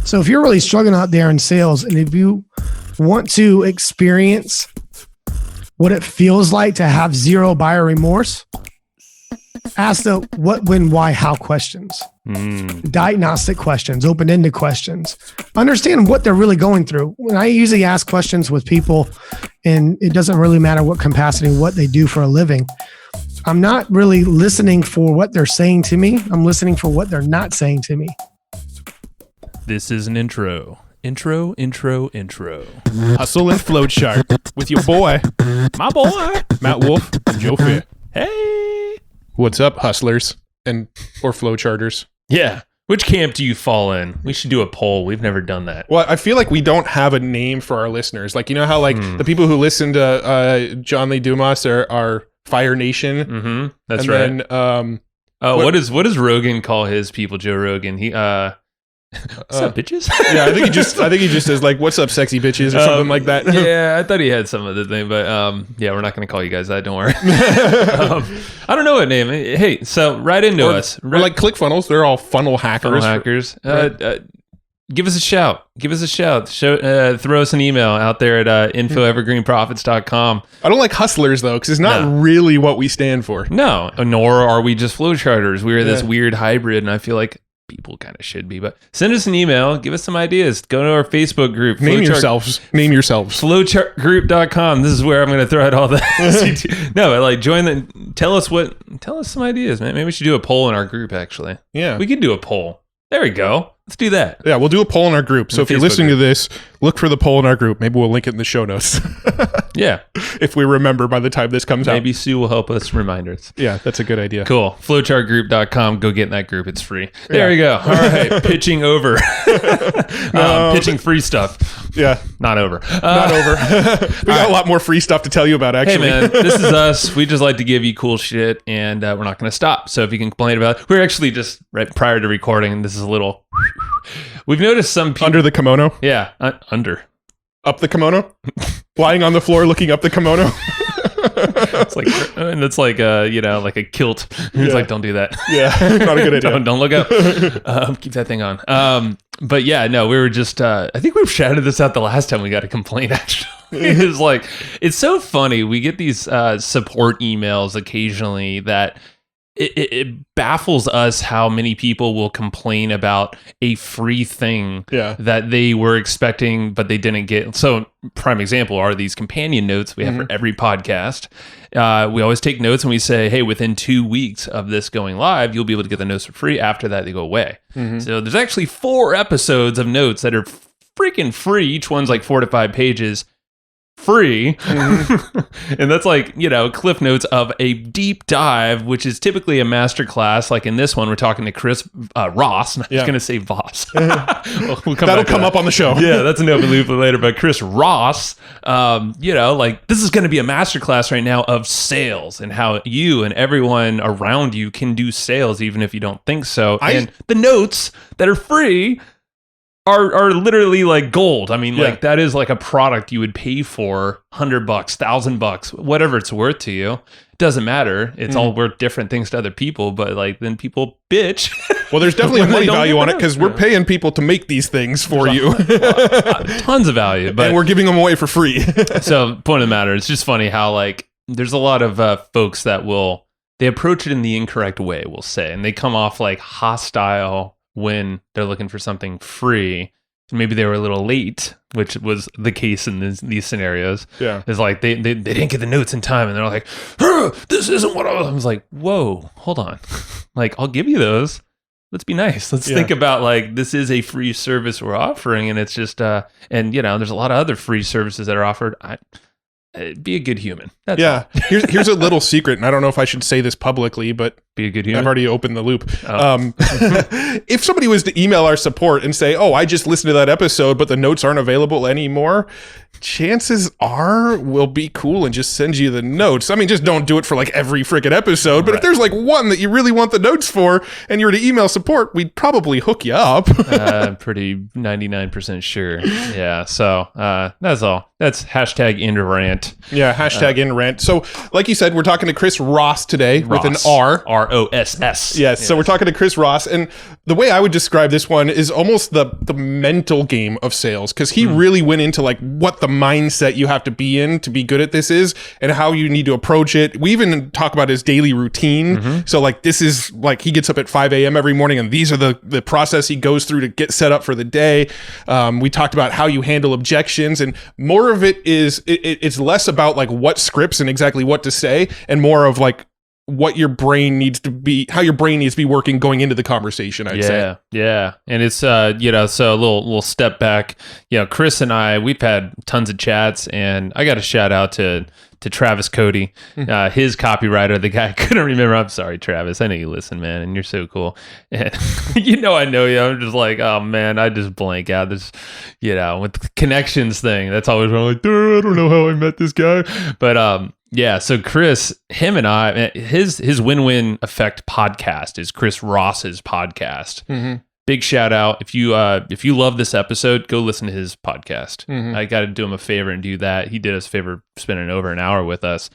So if you're really struggling out there in sales, and if you want to experience what it feels like to have zero buyer remorse, ask the what, when, why, how questions. Diagnostic questions, open-ended questions. Understand what they're really going through. When I usually ask questions with people, and it doesn't really matter what capacity, what they do for a living, I'm not really listening for what they're saying to me. I'm listening for what they're not saying to me. This is an intro. Intro. Hustle and Flowchart with your boy, My boy, Matt Wolf and Joe Fair. hey. What's up, hustlers and or flowcharters? Yeah. Which camp do you fall in? We should do a poll. We've never done that. Well, I feel like we don't have a name for our listeners. Like, you know how like the people who listen to John Lee Dumas are Fire Nation? Mm-hmm. That's and right. Then, what does Rogan call his people? Joe Rogan. He what's up, bitches? Yeah, I think he just says like, "What's up, sexy bitches?" or something like that. Yeah, I thought he had some other thing, but yeah, we're not going to call you guys that. Don't worry. I don't know what name. Hey, so write into us. Or like ClickFunnels, they're all funnel hackers. Give us a shout. Throw us an email out there at info@evergreenprofits.com. I don't like hustlers though, because it's not really what we stand for. No, nor are we just flowcharters. We're this weird hybrid, and I feel like people kind of should be. But send us an email. Give us some ideas. Go to our Facebook group. Name yourselves. Flowchartgroup.com. This is where I'm going to throw out all the no, but like tell us some ideas, man. Maybe we should do a poll in our group, actually. Yeah. We could do a poll. There we go. Let's do that. Yeah, we'll do a poll in our group. So if you're listening to this, look for the poll in our group. Maybe we'll link it in the show notes. Yeah. If we remember by the time this comes out. Maybe Sue will help us remind us. Yeah, that's a good idea. Cool. Flowchartgroup.com. Go get in that group. It's free. There we go. All right. Pitching over. Pitching free stuff. Yeah. Not over. Not over. We got a lot more free stuff to tell you about, actually. Hey, man, this is us. We just like to give you cool shit, and we're not going to stop. So if you can complain about it, we're actually just right prior to recording, this is a little... We've noticed some people... Under the kimono? Yeah, under. Up the kimono? Lying on the floor looking up the kimono? It's like, and it's like, like a kilt. It's like, don't do that. Yeah, not a good idea. Don't look up. Keep that thing on. But yeah, no, we were just, I think we've shouted this out the last time we got a complaint, actually. It's like, it's so funny. We get these support emails occasionally that it baffles us how many people will complain about a free thing that they were expecting, but they didn't get. So prime example are these companion notes we have for every podcast. We always take notes and we say, hey, within 2 weeks of this going live, you'll be able to get the notes for free. After that, they go away. So there's actually 4 episodes of notes that are freaking free. Each one's like 4 to 5 pages. Free. And that's like, cliff notes of a deep dive, which is typically a masterclass. Like in this one, we're talking to Chris Ross. I'm just going to say Voss. That'll come up on the show. Yeah, that's an open loop later. But Chris Ross, like this is going to be a masterclass right now of sales and how you and everyone around you can do sales, even if you don't think so. And the notes that are free are literally like gold. I mean, like that is like a product you would pay for $100, $1,000, whatever it's worth to you. It doesn't matter. It's all worth different things to other people, but like then people bitch. Well, there's definitely a money value on it because we're paying people to make these things for you. Tons of value, but and we're giving them away for free. So point of the matter, it's just funny how like there's a lot of folks that they approach it in the incorrect way, we'll say, and they come off like hostile when they're looking for something free. Maybe they were a little late, which was the case in these scenarios. Yeah. It's like they didn't get the notes in time and they're like, this isn't what I was like, whoa, hold on. Like, I'll give you those. Let's be nice. Let's think about like, this is a free service we're offering. And it's just, and there's a lot of other free services that are offered. Be a good human. That's all. Here's a little secret, and I don't know if I should say this publicly, but be a good human. I've already opened the loop. If somebody was to email our support and say, "Oh, I just listened to that episode, but the notes aren't available anymore," chances are we'll be cool and just send you the notes. I mean, just don't do it for like every freaking episode. But if there's like one that you really want the notes for, and you were to email support, we'd probably hook you up. Pretty 99% sure. Yeah. So that's all. That's hashtag end rant. rant. Yeah, hashtag in rant. So, like you said, we're talking to Chris Ross today with an R. R-O-S-S. Yes, so we're talking to Chris Ross. And the way I would describe this one is almost the mental game of sales, because he really went into like what the mindset you have to be in to be good at this is and how you need to approach it. We even talk about his daily routine. So like this is like he gets up at 5 a.m. every morning, and these are the process he goes through to get set up for the day. We talked about how you handle objections, and more of it is it's less about like what scripts and exactly what to say, and more of like what your brain needs to be, how your brain needs to be working going into the conversation, I'd say. Yeah. And it's, so a little step back, Chris and I, we've had tons of chats, and I got a shout out to Travis Cody, his copywriter, the guy I couldn't remember. I'm sorry, Travis. I know you listen, man, and you're so cool. And I know you. I'm just like, oh man, I just blank out. This, with the connections thing. That's always when I'm like, I don't know how I met this guy. But yeah. So Chris, him and I, his Win-Win Effect podcast is Chris Ross's podcast. Big shout out. If you love this episode, go listen to his podcast. I got to do him a favor and do that. He did us a favor spending over an hour with us.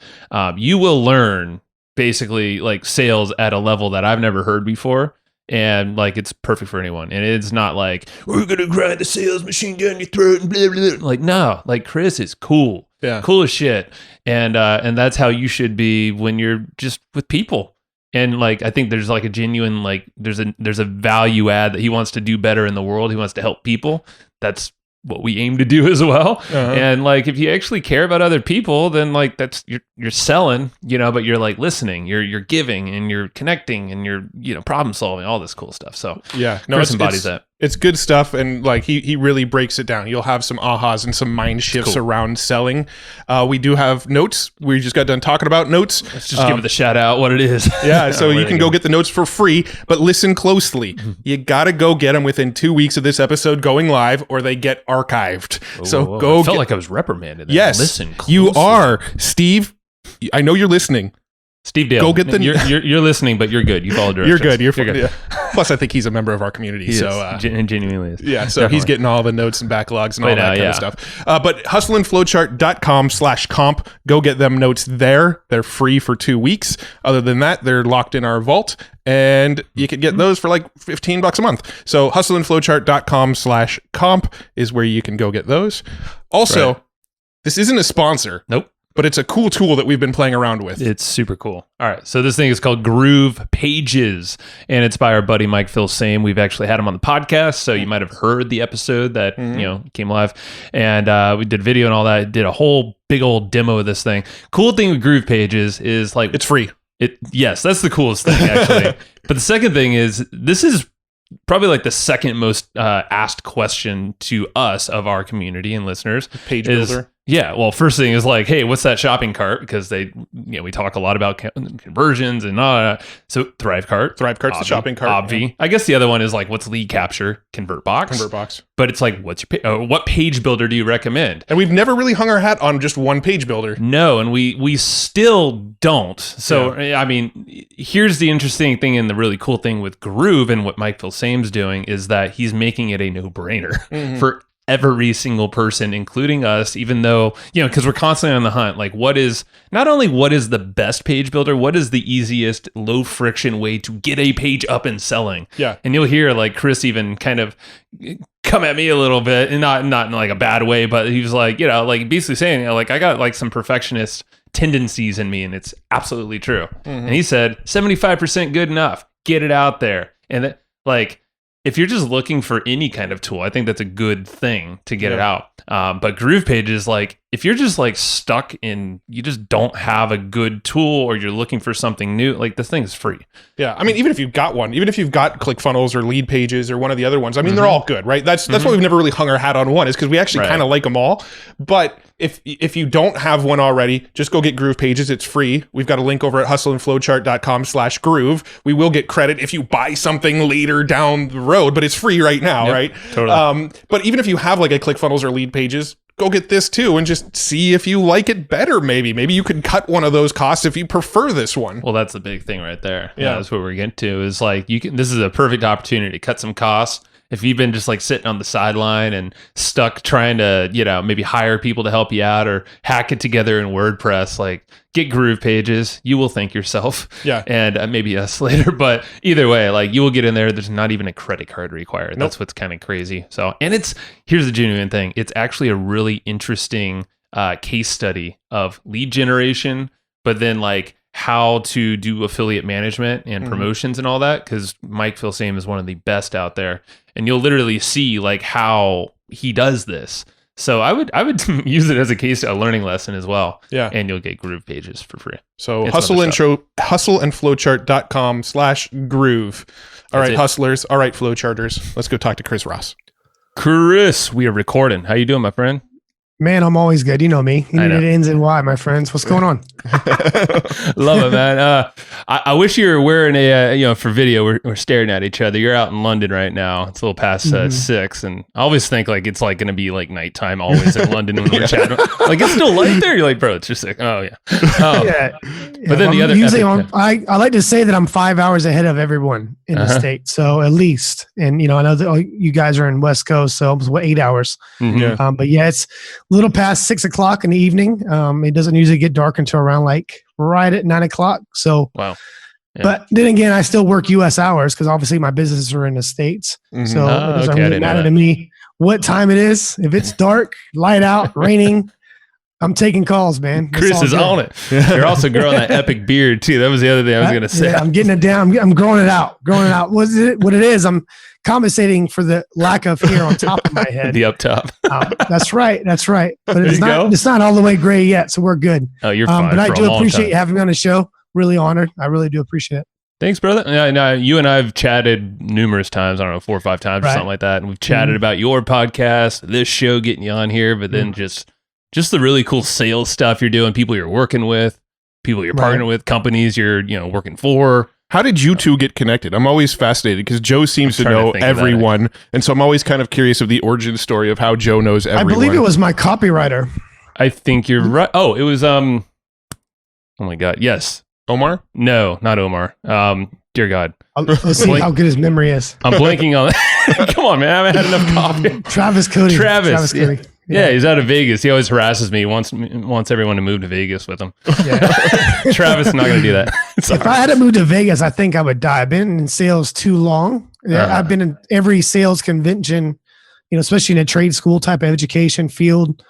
You will learn basically like sales at a level that I've never heard before. And like, it's perfect for anyone. And it's not like, we're going to grind the sales machine down your throat and blah, blah, blah. Like, no, like Chris is cool. Yeah. Cool as shit. And that's how you should be when you're just with people. And like, I think there's like a genuine, like there's a value add that he wants to do better in the world. He wants to help people. That's what we aim to do as well. And like, if you actually care about other people, then like that's, you're selling, but you're like listening, you're giving, and you're connecting, and you're, problem solving, all this cool stuff. So yeah, no, Chris embodies that. It's good stuff, and like he really breaks it down. You'll have some ahas and some mind shifts around selling. We do have notes. We just got done talking about notes. Let's just give it the shout out what it is. Yeah, so you can go get the notes for free, but listen closely. You got to go get them within 2 weeks of this episode going live, or they get archived. Go. I felt like I was reprimanded. Yes, listen closely. You are, Steve. I know you're listening. Steve Dale, go get the. You're listening, but you're good. You follow directions. You're good. You're good. Yeah. Plus, I think he's a member of our community. He so genuinely is. Yeah, so Definitely. He's getting all the notes and backlogs and all that kind of stuff. But hustleandflowchart.com/comp. Go get them notes there. They're free for 2 weeks. Other than that, they're locked in our vault, and you can get those for like $15 a month. So hustleandflowchart.com/comp is where you can go get those. Also, This isn't a sponsor. Nope. But it's a cool tool that we've been playing around with. It's super cool. All right. So this thing is called Groove Pages, and it's by our buddy Mike Phil-Same. We've actually had him on the podcast, so you might have heard the episode that came live. And we did video and all that. Did a whole big old demo of this thing. Cool thing with Groove Pages is like... It's free. Yes, that's the coolest thing, actually. But the second thing is, this is probably like the second most asked question to us of our community and listeners. Page builder. Yeah, well, first thing is like, hey, what's that shopping cart? Because we talk a lot about conversions and all that. So ThriveCart. ThriveCart's the shopping cart. Obvi. Yeah. I guess the other one is like, what's lead capture? ConvertBox. But it's like, what's your what page builder do you recommend? And we've never really hung our hat on just one page builder. No, and we still don't. So, I mean, here's the interesting thing and the really cool thing with Groove and what Mike Phil-Same's doing is that he's making it a no-brainer for every single person, including us, even though, because we're constantly on the hunt. Like, not only what is the best page builder, what is the easiest low friction way to get a page up and selling? Yeah. And you'll hear like Chris even kind of come at me a little bit, and not in like a bad way, but he was like, like basically saying, like, I got like some perfectionist tendencies in me, and it's absolutely true. And he said 75% good enough, get it out there. And like, if you're just looking for any kind of tool, I think that's a good thing to get it out. But Groove Pages, like, if you're just like stuck in, you just don't have a good tool, or you're looking for something new, like, this thing is free. Yeah, I mean, even if you've got one, even if you've got ClickFunnels or Lead Pages or one of the other ones, I mean, they're all good, right? That's why we've never really hung our hat on one, is because we actually kind of like them all. But if you don't have one already, just go get Groove Pages. It's free. We've got a link over at hustleandflowchart.com/groove. We will get credit if you buy something later down the road, but it's free right now, right? Totally. But even if you have like a ClickFunnels or Lead Pages, go get this too and just see if you like it better. Maybe you could cut one of those costs if you prefer this one. Well, that's the big thing right there. Yeah, that's what we're getting to, is like, this is a perfect opportunity to cut some costs if you've been just like sitting on the sideline and stuck trying to, maybe hire people to help you out or hack it together in WordPress, like get Groove Pages. You will thank yourself. Yeah. And maybe us later. But either way, like you will get in there. There's not even a credit card required. That's what's kind of crazy. So, and here's the genuine thing. It's actually a really interesting case study of lead generation, but then like how to do affiliate management and promotions and all that, because Mike Filsame is one of the best out there, and you'll literally see like how he does this. So I would use it as a learning lesson as well. Yeah. And you'll get Groove Pages for free. So hustleandflowchart.com/groove. All right, hustlers. All right, flowcharters. Let's go talk to Chris Voss. Chris, we are recording. How you doing, my friend? Man, I'm always good. You know me. You need ends and why, my friends. What's going on? Love it, man. I wish you were wearing for video. We're staring at each other. You're out in London right now. It's a little past 6, and I always think like it's like going to be like nighttime always in London when we're chatting. Like it's still light there. You're like, bro, it's just like, oh yeah. But then the other usually I like to say that I'm 5 hours ahead of everyone in the state, so at least. And I know that you guys are in West Coast, so it's 8 hours. Mm-hmm. But yeah, it's a little past 6 o'clock in the evening. It doesn't usually get dark until around like right at 9 o'clock. So, wow. Yeah. But then again, I still work U.S. hours because obviously my businesses are in the States. So it doesn't really matter to me what time it is. If it's dark, light out, raining, I'm taking calls, man. Chris is on it. You're also growing that epic beard too. That was the other thing I was going to say. Yeah, I'm getting it down. I'm growing it out. What it is, I'm compensating for the lack of hair on top of my head. The up top. That's right. But it's not all the way gray yet, so we're good. Oh, you're fine. But I do appreciate you having me on the show. Really honored. I really do appreciate it. Thanks, brother. Yeah, no, you and I have chatted numerous times. I don't know, 4 or 5 times or something like that. And we've chatted about your podcast, this show, getting you on here, but then just the really cool sales stuff you're doing, people you're working with, people you're partnering with, companies you're working for. How did you two get connected? I'm always fascinated because Joe seems to know everyone. And so I'm always kind of curious of the origin story of how Joe knows everyone. I believe it was my copywriter. I think you're right. Oh, it was, oh my God. Yes. Omar? No, not Omar. Dear God. Let's see how good his memory is. I'm blanking on Come on, man. I haven't had enough coffee. Travis Cody. Travis Cody. Yeah, he's out of Vegas. He always harasses me. He wants everyone to move to Vegas with him. Yeah. Travis is not going to do that. If I had to move to Vegas, I think I would die. I've been in sales too long. I've been in every sales convention, especially in a trade school type of education field.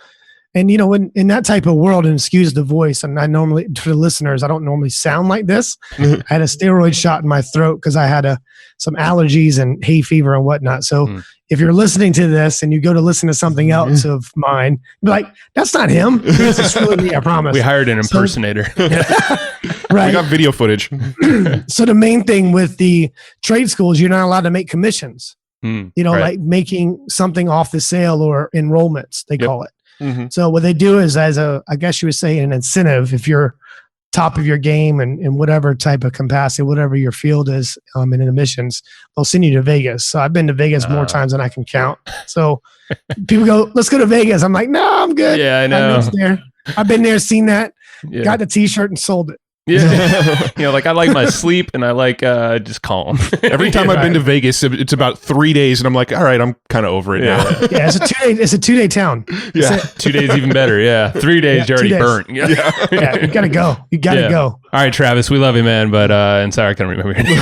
And, in that type of world, and excuse the voice, and I normally, for the listeners, I don't normally sound like this. I had a steroid shot in my throat because I had some allergies and hay fever and whatnot. So if you're listening to this and you go to listen to something else of mine, be like, that's not him. It's really me, I promise. We hired an impersonator. Right. We got video footage. So the main thing with the trade schools, you're not allowed to make commissions, like making something off the sale or enrollments, they call it. So what they do is I guess you would say an incentive, if you're top of your game and in whatever type of capacity, whatever your field is in admissions, they'll send you to Vegas. So I've been to Vegas more times than I can count. So people go, let's go to Vegas. I'm like, no, I'm good. Yeah, I know. I've been there, seen that, got the t-shirt and sold it. Yeah. Like I like my sleep and I like just calm. Every time I've been to Vegas, it's about 3 days and I'm like, all right, I'm kind of over it now. Yeah, it's a 2-day town. Yeah. 2 days even better. Yeah. 3 days you're already burnt. Yeah, you gotta go. You gotta go. All right, Travis, we love you, man, but and sorry I can't remember your name.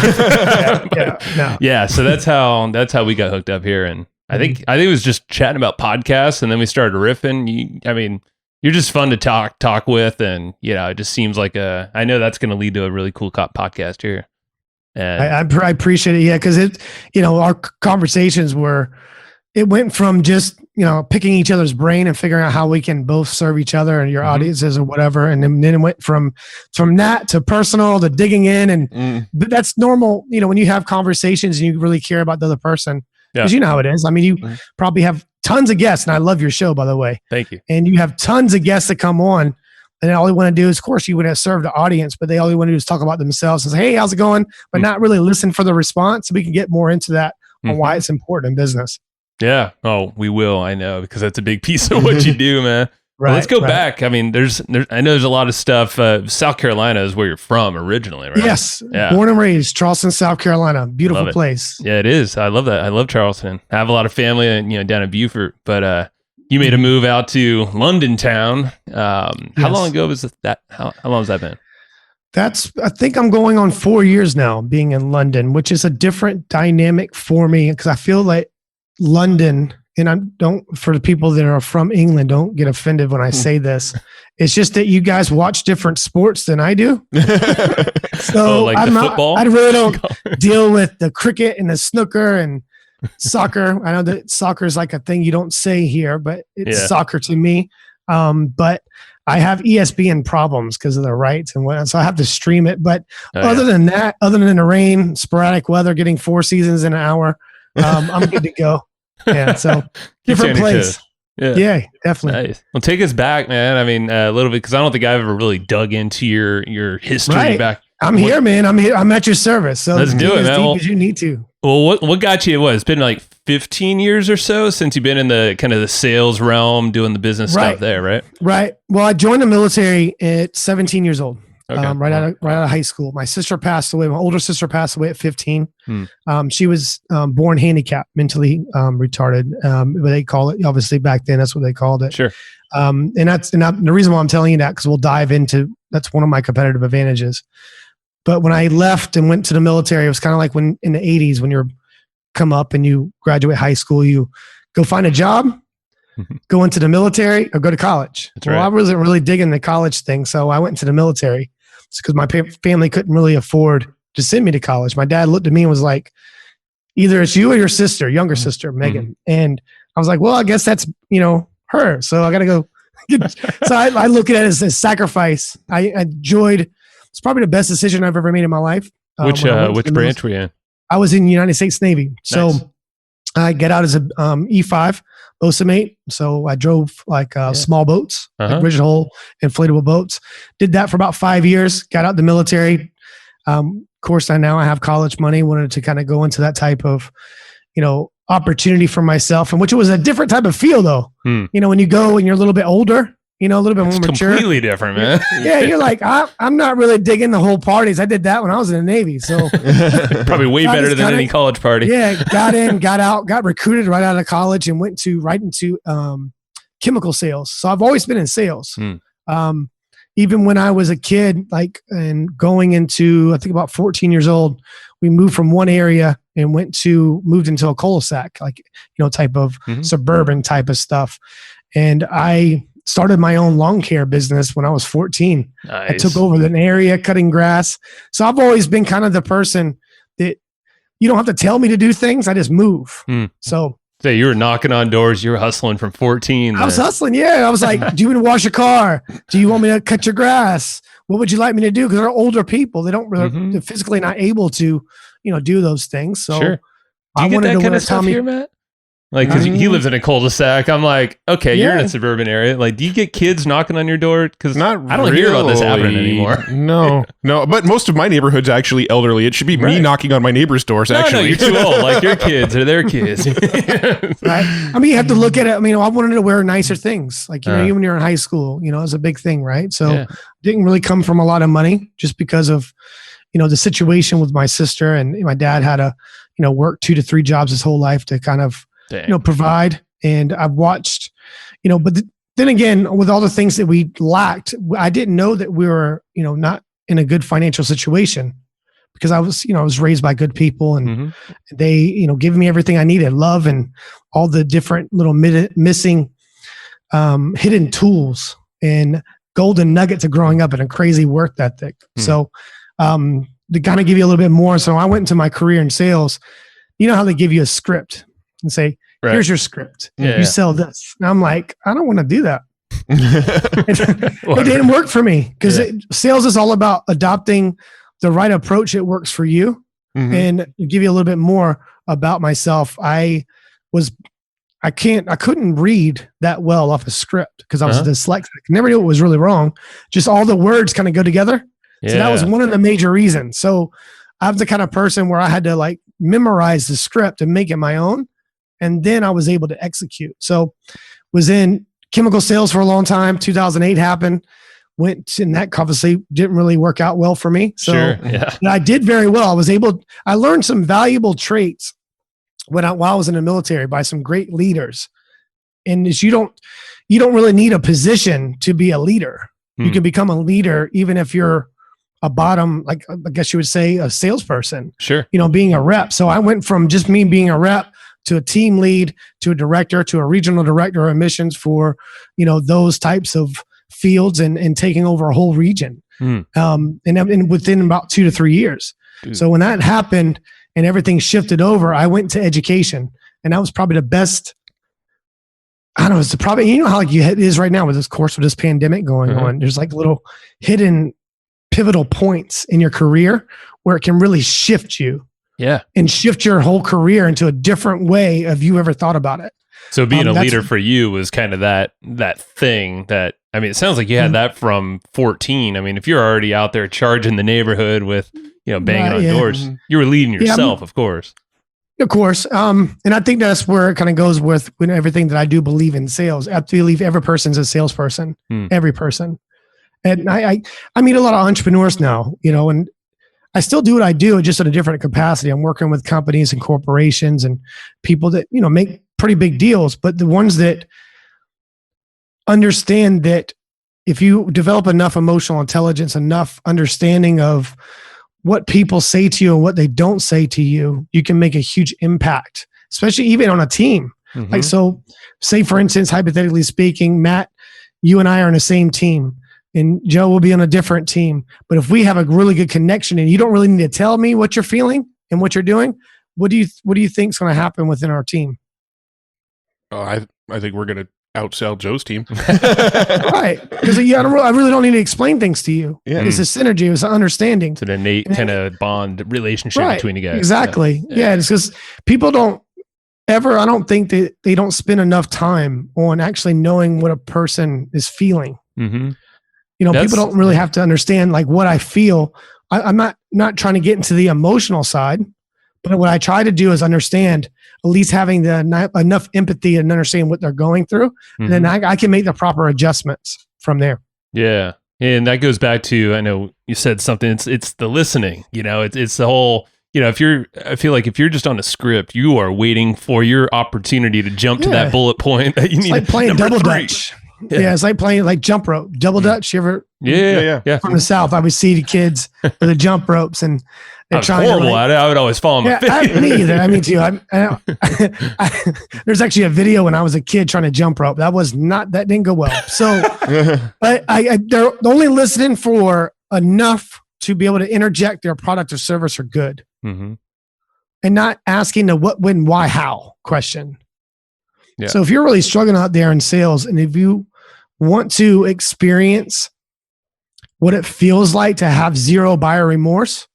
Yeah, so that's how we got hooked up here. And I think it was just chatting about podcasts, and then we started riffing. You're just fun to talk with, and it just seems like I know that's going to lead to a really cool podcast here. And I appreciate it, because our conversations went from just picking each other's brain and figuring out how we can both serve each other and your audiences or whatever, and then it went from that to personal to digging in, but that's normal. When you have conversations and you really care about the other person, because you know how it is. You probably have tons of guests, and I love your show, by the way. Thank you. And you have tons of guests that come on, and all they want to do is, of course, you want to serve the audience, but all they want to do is talk about themselves and say, hey, how's it going? But not really listen for the response. So we can get more into that on why it's important in business. Yeah. Oh, we will. I know, because that's a big piece of what you do, man. Well, let's go back. I mean, I know there's a lot of stuff. South Carolina is where you're from originally, right? Yes. Yeah. Born and raised, Charleston, South Carolina. Beautiful place. Yeah, it is. I love that. I love Charleston. I have a lot of family, down in Beaufort, but you made a move out to London town. How long ago was that? How long has that been? I think I'm going on 4 years now being in London, which is a different dynamic for me because I feel like London, and for the people that are from England, don't get offended when I say this. It's just that you guys watch different sports than I do. So football? I really don't deal with the cricket and the snooker and soccer. I know that soccer is like a thing you don't say here, but it's soccer to me. But I have ESPN problems because of the rights and whatnot, so I have to stream it. But other than that, other than the rain, sporadic weather, getting 4 seasons in an hour, I'm good to go. Yeah, so different place. Yeah, definitely. Nice. Well, take us back, man. I mean, a little bit, because I don't think I've ever really dug into your history back. I'm here, man. I'm here. I'm at your service. So let's do it, man. Deep as you need to. Well, what got you? It's been like 15 years or so since you've been in the kind of the sales realm, doing the business stuff there, right? Right. Well, I joined the military at 17 years old. Okay. Right out of high school. My sister passed away. My older sister passed away at 15. She was born handicapped, mentally retarded. But they call it, obviously back then, that's what they called it. Sure. And the reason why I'm telling you that, because we'll dive into, that's one of my competitive advantages. But when I left and went to the military, it was kind of like when in the 80s, when you're come up and you graduate high school, you go find a job, go into the military, or go to college. That's right. I wasn't really digging the college thing, so I went into the military. It's because my family couldn't really afford to send me to college. My dad looked at me and was like, either it's you or your sister, younger sister, Megan. And I was like, well, I guess that's, her. So I got to go. So I look at it as a sacrifice. I enjoyed, it's probably the best decision I've ever made in my life. Which branch were you in? I was in the United States Navy. So I get out as a E5 bosun mate. So I drove small boats, like rigid hull, inflatable boats. Did that for about 5 years. Got out the military. Of course, now I have college money. Wanted to kind of go into that type of, opportunity for myself, and which was a different type of feel, though. When you go and you're a little bit older, a little bit more mature. Completely different, man. Yeah, you're like, I'm not really digging the whole parties. I did that when I was in the Navy, so probably way better than any college party. Yeah, got in, got out, got recruited right out of college, and went right into chemical sales. So I've always been in sales. Even when I was a kid, and going into, I think about 14 years old, we moved from one area and moved into a cul-de-sac, type of suburban type of stuff. And I started my own lawn care business when I was 14. Nice. I took over an area cutting grass. So I've always been kind of the person that you don't have to tell me to do things. I just move. So you were knocking on doors. You were hustling from 14. I was hustling. Yeah. I was like, do you want me to wash your car? Do you want me to cut your grass? What would you like me to do? Because they're older people. They don't really, they're physically not able to, do those things. So sure. Do you get that kind of stuff here, Matt? Because he lives in a cul-de-sac. I'm like, okay, you're in a suburban area. Do you get kids knocking on your door? Because I don't hear about this happening anymore. No. But most of my neighborhood's actually elderly. It should be me knocking on my neighbors' doors, actually. No, you're too old. Your kids are their kids. Right? I mean, you have to look at it. I mean, I wanted to wear nicer things. Even when you're in high school, it's a big thing, right? So didn't really come from a lot of money just because of, the situation with my sister. And my dad had to, work 2 to 3 jobs his whole life to kind of, provide. And I've watched, but then again, with all the things that we lacked, I didn't know that we were, not in a good financial situation because I was raised by good people and they, giving me everything I needed, love and all the different little missing hidden tools and golden nuggets of growing up in a crazy work ethic. So to kind of give you a little bit more. So I went into my career in sales. You know how they give you a script and say, here's your script. You sell this. And I'm like, I don't want to do that. It didn't work for me because sales is all about adopting the right approach. It works for you. And to give you a little bit more about myself, I couldn't read that well off a script because I was dyslexic. Never knew what was really wrong. Just all the words kind of go together. So that was one of the major reasons. So I'm the kind of person where I had to memorize the script and make it my own. And then I was able to execute. So was in chemical sales for a long time. 2008 happened. Went and that obviously didn't really work out well for me. So Yeah. I did very well. I learned some valuable traits while I was in the military by some great leaders. And you don't really need a position to be a leader. You can become a leader even if you're a bottom, like I guess you would say, a salesperson. Sure. Being a rep. So I went from just me being a rep to a team lead, to a director, to a regional director of missions for, those types of fields and taking over a whole region. And within about 2 to 3 years. Dude. So when that happened and everything shifted over, I went to education, and that was probably the best. I don't know. It's probably, how like it is right now with this pandemic going on. There's like little hidden pivotal points in your career where it can really shift you. Yeah. And shift your whole career into a different way of you ever thought about it. So being a leader for you was kind of that thing that, it sounds like you had that from 14. If you're already out there charging the neighborhood with, banging on doors, you were leading yourself, of course. Of course. And I think that's where it kind of goes with everything that I do believe in sales. I believe every person's a salesperson, every person. And I meet a lot of entrepreneurs now, and I still do what I do, just in a different capacity. I'm working with companies and corporations and people that, make pretty big deals, but the ones that understand that if you develop enough emotional intelligence, enough understanding of what people say to you and what they don't say to you, you can make a huge impact, especially even on a team. Like, so say for instance, hypothetically speaking, Matt, you and I are on the same team and Joe will be on a different team. But if we have a really good connection and you don't really need to tell me what you're feeling and what you're doing, what do you think is going to happen within our team? Oh, I think we're going to outsell Joe's team. Right. Because I really don't need to explain things to you. Yeah. It's a synergy. It's an understanding. It's an innate kind of bond relationship between you guys. Exactly. Yeah. It's because people don't ever, I don't think that they don't spend enough time on actually knowing what a person is feeling. People don't really have to understand like what I feel. I'm not trying to get into the emotional side, but what I try to do is understand, at least having enough empathy and understand what they're going through. And then I can make the proper adjustments from there. Yeah. And that goes back to, I know you said something, it's the listening, it's the whole, I feel like if you're just on a script, you are waiting for your opportunity to jump to that bullet point that you need. Like playing double dutch. Yeah, it's like playing like jump rope, double dutch. You ever? Yeah. From the South, I would see the kids with the jump ropes, and they're trying horrible at it. I would always fall on my face. Me either. I mean, too. There's actually a video when I was a kid trying to jump rope. That didn't go well. So, but they're only listening for enough to be able to interject their product or service or good, and not asking the what, when, why, how question. Yeah. So if you're really struggling out there in sales, and if you want to experience what it feels like to have zero buyer remorse,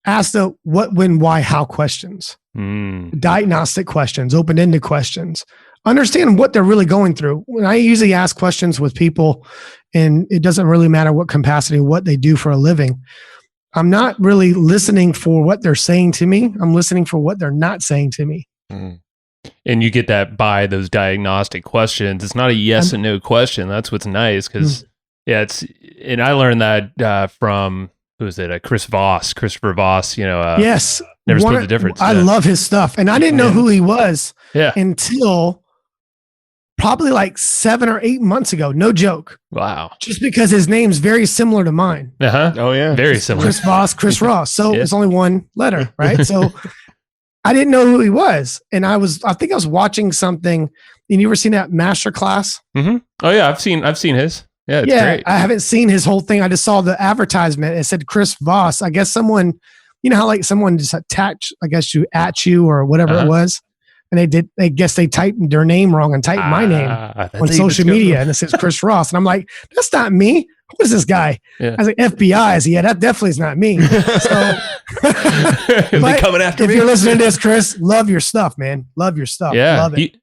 ask the what, when, why, how questions, diagnostic questions, open-ended questions. Understand what they're really going through. When I usually ask questions with people, and it doesn't really matter what capacity, what they do for a living, I'm not really listening for what they're saying to me. I'm listening for what they're not saying to me. And you get that by those diagnostic questions. It's not a yes and no question. That's what's nice because, and I learned that from, who is it? Christopher Voss, yes. Never Split the Difference. I love his stuff. And I didn't know who he was until probably like 7 or 8 months ago. No joke. Wow. Just because his name's very similar to mine. Oh, yeah. Very similar. Chris Voss, Chris Ross. So it's only one letter, right? So I didn't know who he was. And I think I was watching something. And you ever seen that masterclass? Oh, yeah. I've seen his. Yeah, it's great. I haven't seen his whole thing. I just saw the advertisement. It said Chris Voss. I guess someone, how like someone just attached, at you or whatever it was. And I guess they typed their name wrong and typed my name on social media. And it says Chris Ross. And I'm like, that's not me. Who is this guy? I was like, FBI. Yeah, that definitely is not me. So, they coming after me? If me? you're listening to this, Chris, love your stuff, man. Love your stuff. Yeah. Love it.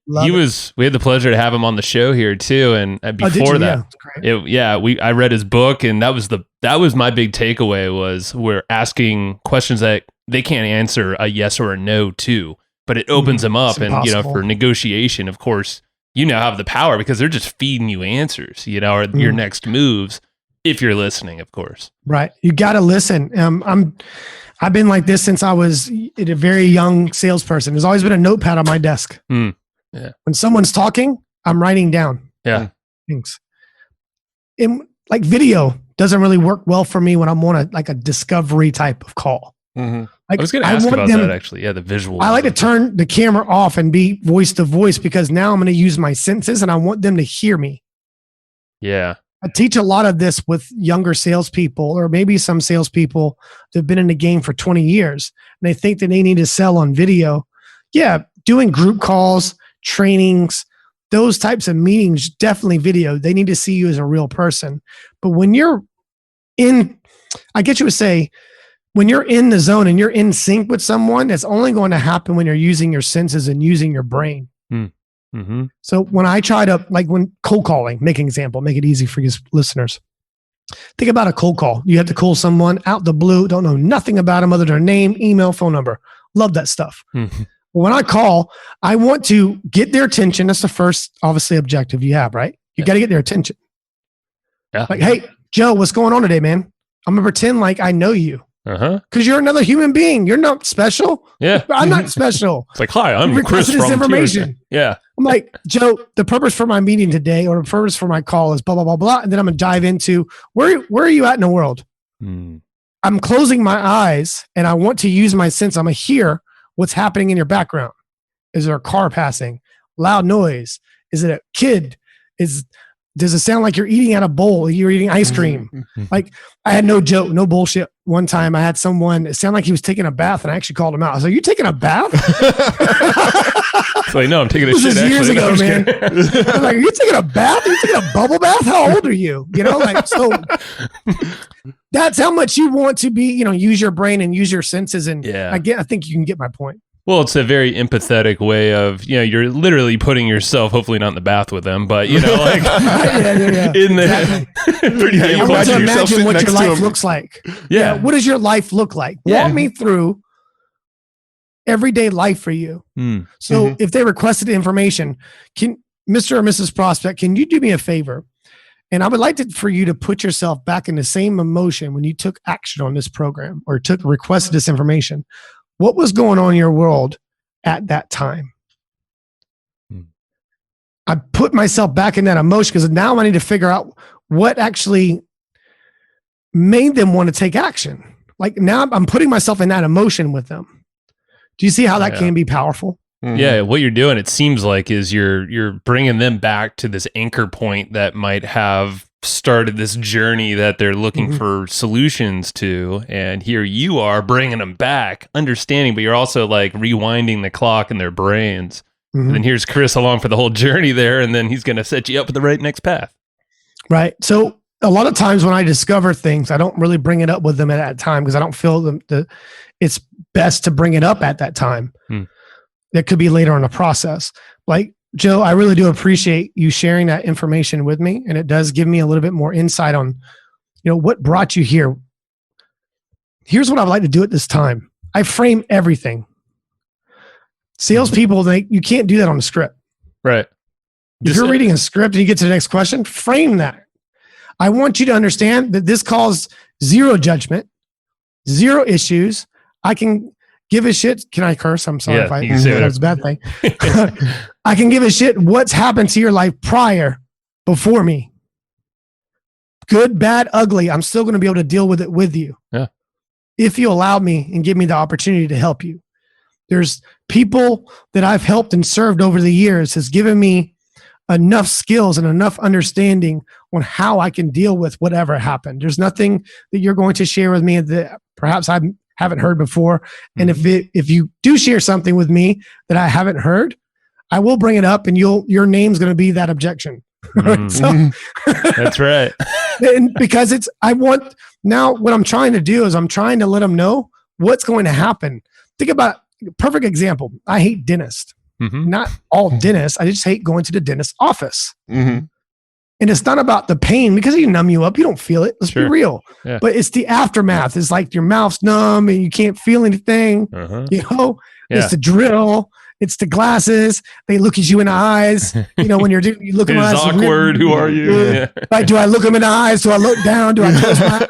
We had the pleasure to have him on the show here too. And before that, I read his book, and that was my big takeaway was we're asking questions that they can't answer a yes or a no to, but it opens them up. And, for negotiation, of course, you now have the power because they're just feeding you answers, or your next moves, if you're listening, of course. Right. You got to listen. I've been like this since I was a very young salesperson. There's always been a notepad on my desk. Yeah. When someone's talking, I'm writing down things. Like video doesn't really work well for me when I'm on a discovery type of call. Mm-hmm. Like, I was going to ask about that actually. Yeah, the visual. I like to turn the camera off and be voice to voice because now I'm going to use my senses and I want them to hear me. Yeah. I teach a lot of this with younger salespeople, or maybe some salespeople that have been in the game for 20 years and they think that they need to sell on video. Yeah, doing group calls, trainings, those types of meetings, definitely video. They need to see you as a real person. But when you're I get you to say, when you're in the zone and you're in sync with someone, it's only going to happen when you're using your senses and using your brain. Mm-hmm. So when I try to, when cold calling, make an example, make it easy for you listeners. Think about a cold call. You have to call someone out the blue, don't know nothing about them other than their name, email, phone number. Love that stuff. Mm-hmm. When I call, I want to get their attention. That's the first, obviously, objective you have, right? You got to get their attention. Yeah. Like, hey, Joe, what's going on today, man? I'm going to pretend like I know you. Because you're another human being. You're not special. Yeah. I'm not special. It's like, hi, I'm Chris this from information. Yeah. I'm like, Joe, the purpose for my meeting today or the purpose for my call is blah, blah, blah, blah. And then I'm going to dive into where are you at in the world? I'm closing my eyes and I want to use my sense. I'm going to hear what's happening in your background. Is there a car passing? Loud noise? Is it a kid? Does it sound like you're eating out of a bowl? You're eating ice cream? Like, I had no joke, no bullshit. One time I had someone, it sounded like he was taking a bath and I actually called him out. I was like, you taking a bath? It's like, no, I'm taking a this shit. This was years ago, no, man. I was like, are you taking a bath? Are you taking a bubble bath? How old are you? So that's how much you want to be, use your brain and use your senses. And I think you can get my point. Well, it's a very empathetic way of, you're literally putting yourself, hopefully not in the bath with them, but, in the, I want to imagine what your life looks like. Yeah. What does your life look like? Walk me through everyday life for you. So if they requested information, can Mr. or Mrs. Prospect, can you do me a favor? And I would like for you to put yourself back in the same emotion when you took action on this program or requested this information. What was going on in your world at that time? I put myself back in that emotion because now I need to figure out what actually made them want to take action. Like now I'm putting myself in that emotion with them. Do you see how that can be powerful? Yeah, what you're doing, it seems like, is you're bringing them back to this anchor point that might have started this journey that they're looking for solutions to, and here you are bringing them back, understanding, but you're also like rewinding the clock in their brains. And then here's Chris along for the whole journey there, and then he's going to set you up with the right next path. Right. So a lot of times when I discover things, I don't really bring it up with them at that time because I don't feel it's best to bring it up at that time. That could be later in the process. Like, Joe, I really do appreciate you sharing that information with me. And it does give me a little bit more insight on, what brought you here. Here's what I would like to do at this time. I frame everything. Salespeople, you can't do that on a script. Right. If you're reading a script and you get to the next question, frame that. I want you to understand that this calls zero judgment, zero issues. I can give a shit. Can I curse? I'm sorry if I said that was a bad thing. I can give a shit what's happened to your life before me. Good, bad, ugly. I'm still going to be able to deal with it with you. Yeah. If you allow me and give me the opportunity to help you. There's people that I've helped and served over the years has given me enough skills and enough understanding on how I can deal with whatever happened. There's nothing that you're going to share with me that perhaps I haven't heard before. And if you do share something with me that I haven't heard, I will bring it up and your name's going to be that objection. So that's right. And because now what I'm trying to do is I'm trying to let them know what's going to happen. Think about perfect example. I hate dentists. Not all dentists. I just hate going to the dentist's office. And it's not about the pain because you numb you up. You don't feel it. Let's be real. Yeah. But it's the aftermath. It's like your mouth's numb and you can't feel anything. It's the drill. It's the glasses. They look at you in the eyes. You know, when you look in the eyes. It's awkward. Who are you? Yeah. Right? Do I look them in the eyes? Do I look down? Do I close my eyes?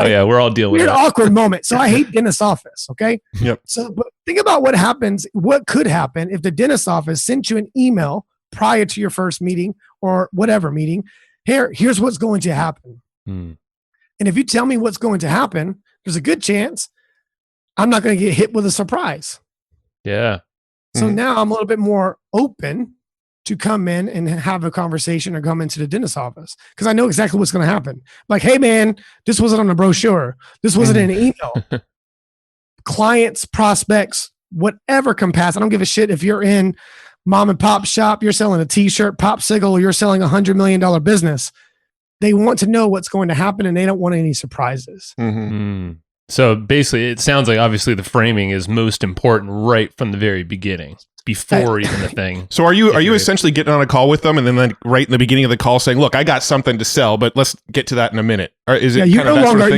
Oh yeah, we're all dealing with Weird, it. awkward moment. So I hate dentist office. Okay. Yep. So, but think about what happens. What could happen if the dentist office sent you an email prior to your first meeting or whatever meeting? Here's what's going to happen. And if you tell me what's going to happen, there's a good chance I'm not going to get hit with a surprise. Yeah. So now I'm a little bit more open to come in and have a conversation or come into the dentist office because I know exactly what's going to happen. Like, hey man, this wasn't on the brochure. This wasn't in an email. Clients, prospects, whatever capacity. I don't give a shit if you're in mom and pop shop, you're selling a t-shirt, popsicle, you're selling $100 million business. They want to know what's going to happen and they don't want any surprises. So basically it sounds like obviously the framing is most important right from the very beginning. Before even the thing. So are you essentially getting on a call with them and then like right in the beginning of the call saying, look, I got something to sell, but let's get to that in a minute? Or is it you're no longer,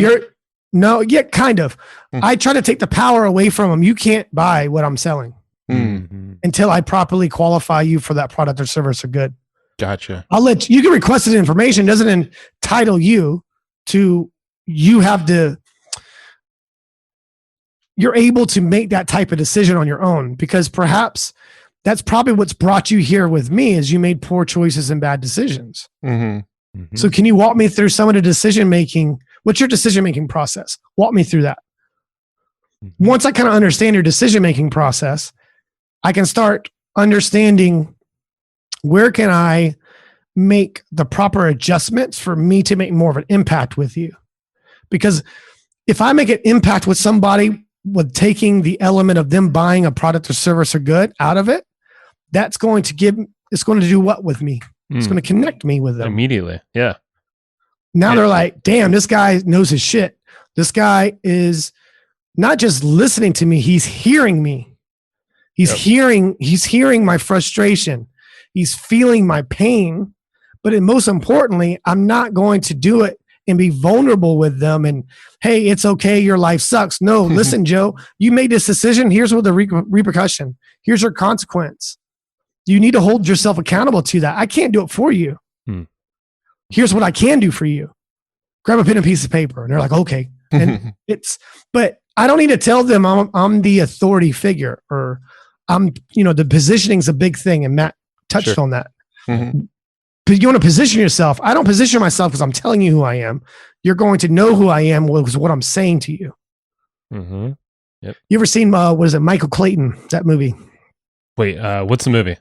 kind of. I try to take the power away from them. You can't buy what I'm selling until I properly qualify you for that product or service or good. Gotcha. You can request the information. Doesn't entitle you to, you're able to make that type of decision on your own because perhaps that's probably what's brought you here with me is you made poor choices and bad decisions. So can you walk me through some of the decision-making? What's your decision-making process? Walk me through that. Once I kind of understand your decision-making process, I can start understanding where can I make the proper adjustments for me to make more of an impact with you? Because if I make an impact with somebody with taking the element of them buying a product or service or good out of it, it's going to do what with me? It's going to connect me with them. Immediately. Yeah. Now they're like, damn, this guy knows his shit. This guy is not just listening to me, he's hearing me. He's hearing my frustration. He's feeling my pain. But most importantly, I'm not going to do it and be vulnerable with them and, hey, it's okay, your life sucks. No, listen, Joe, you made this decision. Here's what the repercussion. Here's your consequence. You need to hold yourself accountable to that. I can't do it for you. Here's what I can do for you. Grab a pen and piece of paper. And they're like, okay. And but I don't need to tell them I'm the authority figure or the positioning's a big thing. And Matt touched on that. But you want to position yourself. I don't position myself because I'm telling you who I am. You're going to know who I am with what I'm saying to you. Yep. You ever seen, what is it, Michael Clayton, that movie? Wait, what's the movie?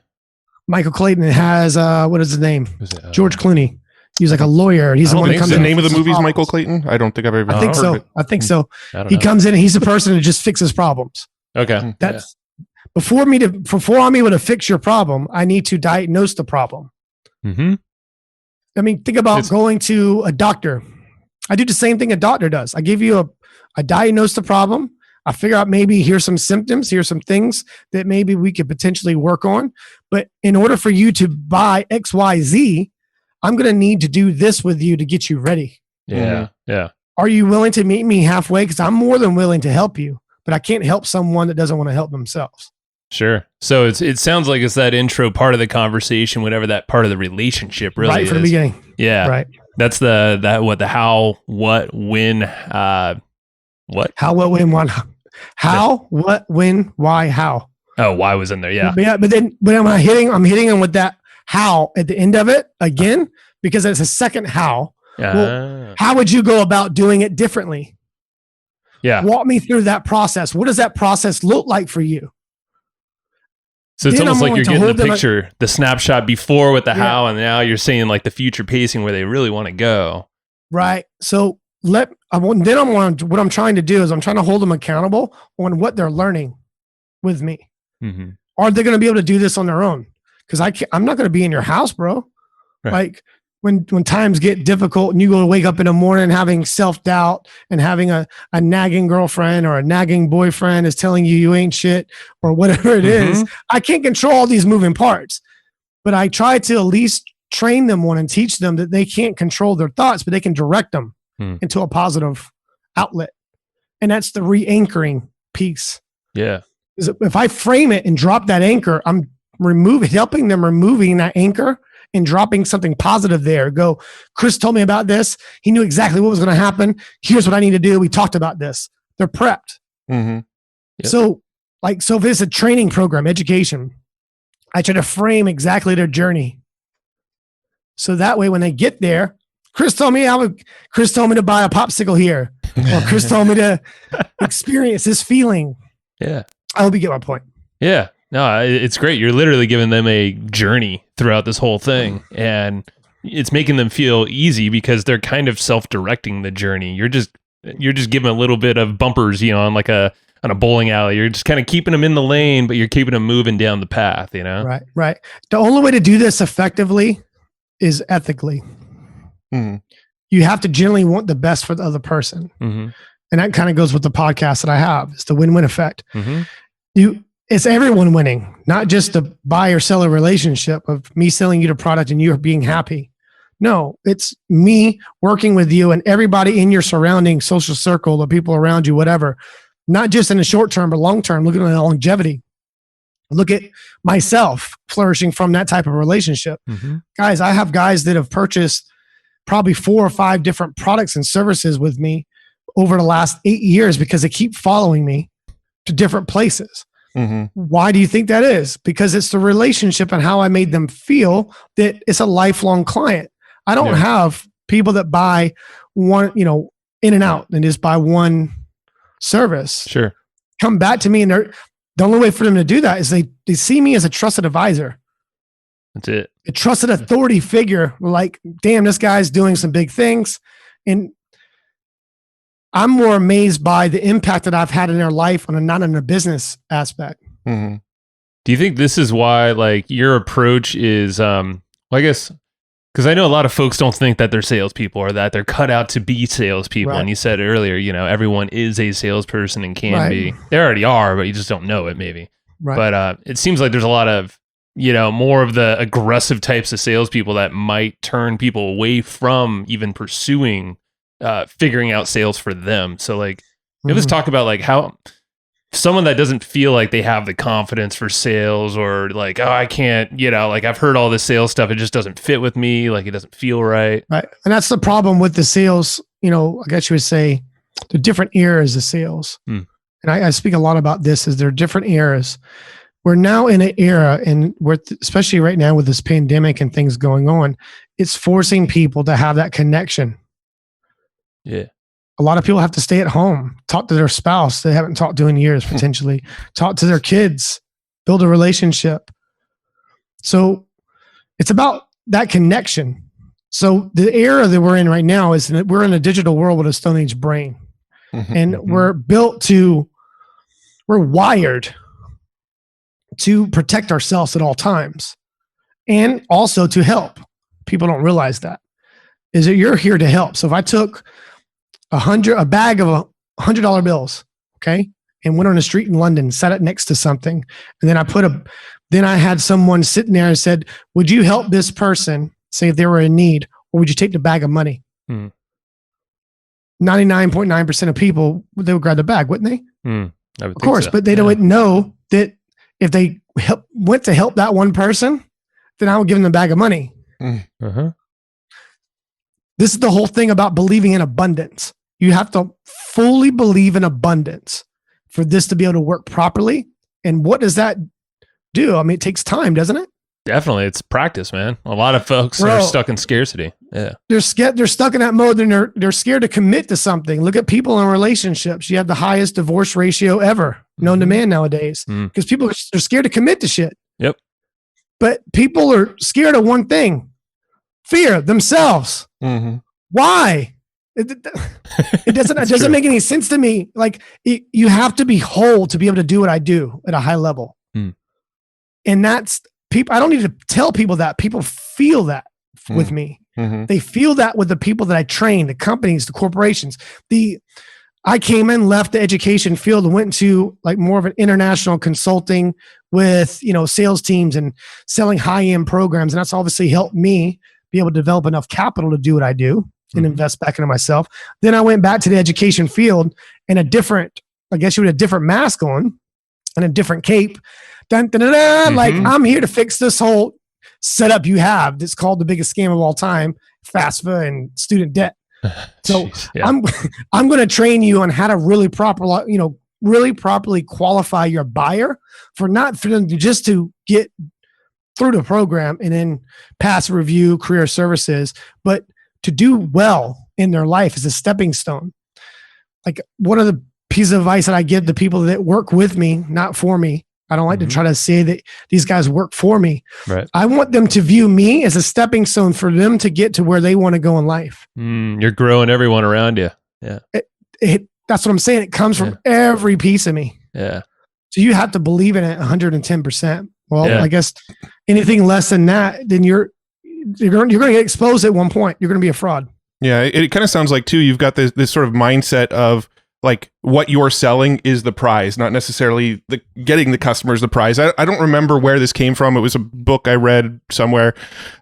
Michael Clayton has, what is his name? George Clooney. He's like a lawyer. He's the one that comes in. The name of the movie is Michael Clayton? I don't think I've ever heard of it. I think so. He comes in and he's the person that just fixes problems. Okay. That's before I'm able to fix your problem, I need to diagnose the problem. I mean, think about going to a doctor. I do the same thing a doctor does. I give you I diagnose the problem. I figure out maybe here's some symptoms, here's some things that maybe we could potentially work on. But in order for you to buy X, Y, Z, I'm going to need to do this with you to get you ready. Yeah. Yeah. Are you willing to meet me halfway? Because I'm more than willing to help you, but I can't help someone that doesn't want to help themselves. Sure. So it sounds like it's that intro part of the conversation, whatever that part of the relationship really is. Right from the beginning. Yeah. Right. That's the how, what, when, what? How, what, when, what? How, what, when, why, how? Oh, why was in there? Yeah. But I'm hitting them with that how at the end of it again, because it's a second how. Well, how would you go about doing it differently? Yeah. Walk me through that process. What does that process look like for you? So it's almost like you're getting the picture, the snapshot before with the how, and now you're seeing like the future pacing where they really want to go. Right. So what I'm trying to do is I'm trying to hold them accountable on what they're learning with me. Are they going to be able to do this on their own? Because I'm not going to be in your house, bro. Right. Like when times get difficult and you go to wake up in the morning having self-doubt and having a nagging girlfriend or a nagging boyfriend is telling you ain't shit or whatever it is, I can't control all these moving parts. But I try to at least train them on and teach them that they can't control their thoughts, but they can direct them into a positive outlet. And that's the re-anchoring piece. Yeah. Is if I frame it and drop that anchor, I'm helping them removing that anchor and dropping something positive there. Go, Chris told me about this. He knew exactly what was going to happen. Here's what I need to do. We talked about this. They're prepped. Mm-hmm. Yep. So if it's a training program, education, I try to frame exactly their journey. So that way, when they get there, Chris told me to buy a popsicle here, or Chris told me to experience this feeling. Yeah. I hope you get my point. Yeah. No, it's great. You're literally giving them a journey throughout this whole thing, and it's making them feel easy because they're kind of self-directing the journey. You're just giving a little bit of bumpers, on a bowling alley. You're just kind of keeping them in the lane, but you're keeping them moving down the path, Right. The only way to do this effectively is ethically. Mm-hmm. You have to generally want the best for the other person. Mm-hmm. And that kind of goes with the podcast that I have. It's the win-win effect. Mm-hmm. It's everyone winning, not just the buyer seller relationship of me selling you the product and you're being happy. No, it's me working with you and everybody in your surrounding social circle, the people around you, whatever, not just in the short term, but long term, looking at the longevity. Look at myself flourishing from that type of relationship. Mm-hmm. Guys, I have guys that have purchased probably 4 or 5 different products and services with me over the last 8 years because they keep following me to different places. Mm-hmm. Why do you think that is? Because it's the relationship and how I made them feel that it's a lifelong client. I don't have people that buy one, in and out and just buy one service. Sure. Come back to me, and the only way for them to do that is they see me as a trusted advisor. That's it. A trusted authority figure. Like, damn, this guy's doing some big things. And I'm more amazed by the impact that I've had in their life not in a business aspect. Mm-hmm. Do you think this is why, your approach is, I guess, because I know a lot of folks don't think that they're salespeople or that they're cut out to be salespeople. Right. And you said earlier, everyone is a salesperson and can Right. be. They already are, but you just don't know it, maybe. Right. But it seems like there's a lot of, more of the aggressive types of salespeople that might turn people away from even pursuing figuring out sales for them. So let's talk about how someone that doesn't feel like they have the confidence for sales, or I can't, I've heard all this sales stuff. It just doesn't fit with me. It doesn't feel right. Right. And that's the problem with the sales. I guess you would say the different eras of sales. Hmm. And I speak a lot about this as there are different eras. We're now in an era, and especially right now with this pandemic and things going on, it's forcing people to have that connection. Yeah. A lot of people have to stay at home, talk to their spouse they haven't talked to in years, potentially, talk to their kids, build a relationship. So it's about that connection. So the era that we're in right now is that we're in a digital world with a Stone Age brain. Mm-hmm. And we're wired to protect ourselves at all times and also to help. People don't realize that. Is that you're here to help. So if I took a bag of $100 bills, okay, and went on the street in London, sat it next to something, and then I had someone sitting there and said, "Would you help this person? Say if they were in need, or would you take the bag of money?" 99.9% of people, they would grab the bag, wouldn't they? Of course, but they don't know that if they went to help that one person, then I would give them the bag of money. Uh-huh. This is the whole thing about believing in abundance. You have to fully believe in abundance for this to be able to work properly. And what does that do? I mean, it takes time, doesn't it? Definitely. It's practice, man. A lot of folks are stuck in scarcity. Yeah. They're stuck in that mode, and they're scared to commit to something. Look at people in relationships. You have the highest divorce ratio ever known to man nowadays because people are scared to commit to shit. Yep. But people are scared of one thing: fear themselves. Mm-hmm. Why? It doesn't make any sense to me. You have to be whole to be able to do what I do at a high level. And that's people. I don't need to tell people that. People feel that with me. Mm-hmm. They feel that with the people that I train, the companies, the corporations. I came in, left the education field, and went to more of an international consulting with sales teams and selling high-end programs. And that's obviously helped me be able to develop enough capital to do what I do and invest back into myself. Then I went back to the education field and a different mask on, and a different cape. Dun, dun, dun, dun, like, I'm here to fix this whole setup you have. That's called the biggest scam of all time, FAFSA and student debt. So I'm going to train you on how to really properly qualify your buyer for them just to get through the program and then pass review, career services, but to do well in their life as a stepping stone. Like, one of the pieces of advice that I give the people that work with me, not for me. I don't like to try to say that these guys work for me. Right. I want them to view me as a stepping stone for them to get to where they want to go in life. You're growing everyone around you. Yeah. That's what I'm saying. It comes from every piece of me. Yeah. So you have to believe in it 110%. Well, I guess anything less than that, then you're going to get exposed at one point. You're going to be a fraud. Yeah. It kind of sounds like too, you've got this sort of mindset of, like, what you're selling is the prize, not necessarily getting the customers the prize. I don't remember where this came from. It was a book I read somewhere.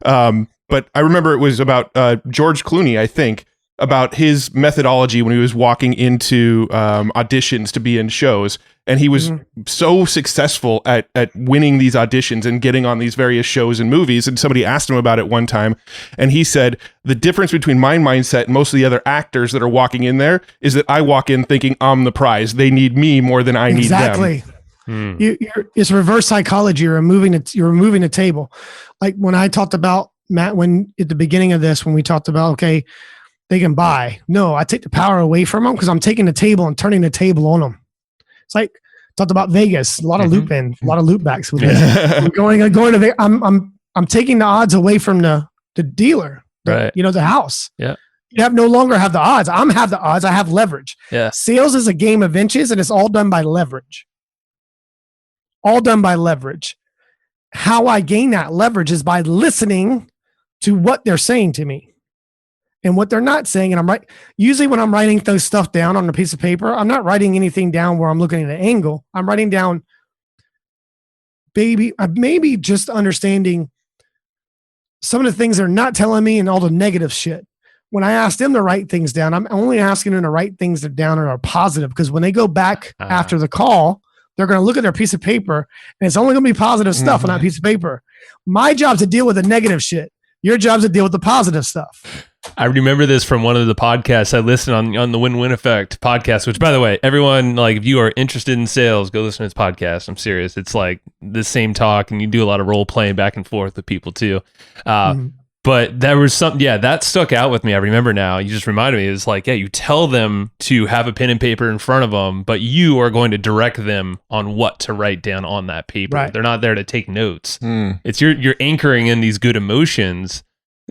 But I remember it was about George Clooney, I think, about his methodology when he was walking into auditions to be in shows. And he was so successful at winning these auditions and getting on these various shows and movies. And somebody asked him about it one time. And he said, the difference between my mindset and most of the other actors that are walking in there is that I walk in thinking I'm the prize. They need me more than I need them. It's reverse psychology. You're removing the table. Like when I talked about, Matt, when at the beginning of this, when we talked about, okay, they can buy. No, I take the power away from them because I'm taking the table and turning the table on them. It's like talked about Vegas, a lot of loop backs with this. I'm going to I'm taking the odds away from the dealer, the house. Yeah. You no longer have the odds. Have the odds. I have leverage. Yeah. Sales is a game of inches, and it's all done by leverage. All done by leverage. How I gain that leverage is by listening to what they're saying to me. And what they're not saying, and usually when I'm writing those stuff down on a piece of paper, I'm not writing anything down where I'm looking at an angle. I'm writing down, maybe just understanding some of the things they're not telling me and all the negative shit. When I ask them to write things down, I'm only asking them to write things that down are positive, because when they go back after the call, they're going to look at their piece of paper and it's only going to be positive stuff on that piece of paper. My job is to deal with the negative shit. Your job is to deal with the positive stuff. I remember this from one of the podcasts I listened on the Win-Win Effect podcast, which, by the way, everyone, like, if you are interested in sales, go listen to this podcast. I'm serious. It's like the same talk, and you do a lot of role playing back and forth with people too. But there was something, that stuck out with me. I remember now. You just reminded me. It's like, you tell them to have a pen and paper in front of them, but you are going to direct them on what to write down on that paper. Right. They're not there to take notes. It's you're anchoring in these good emotions.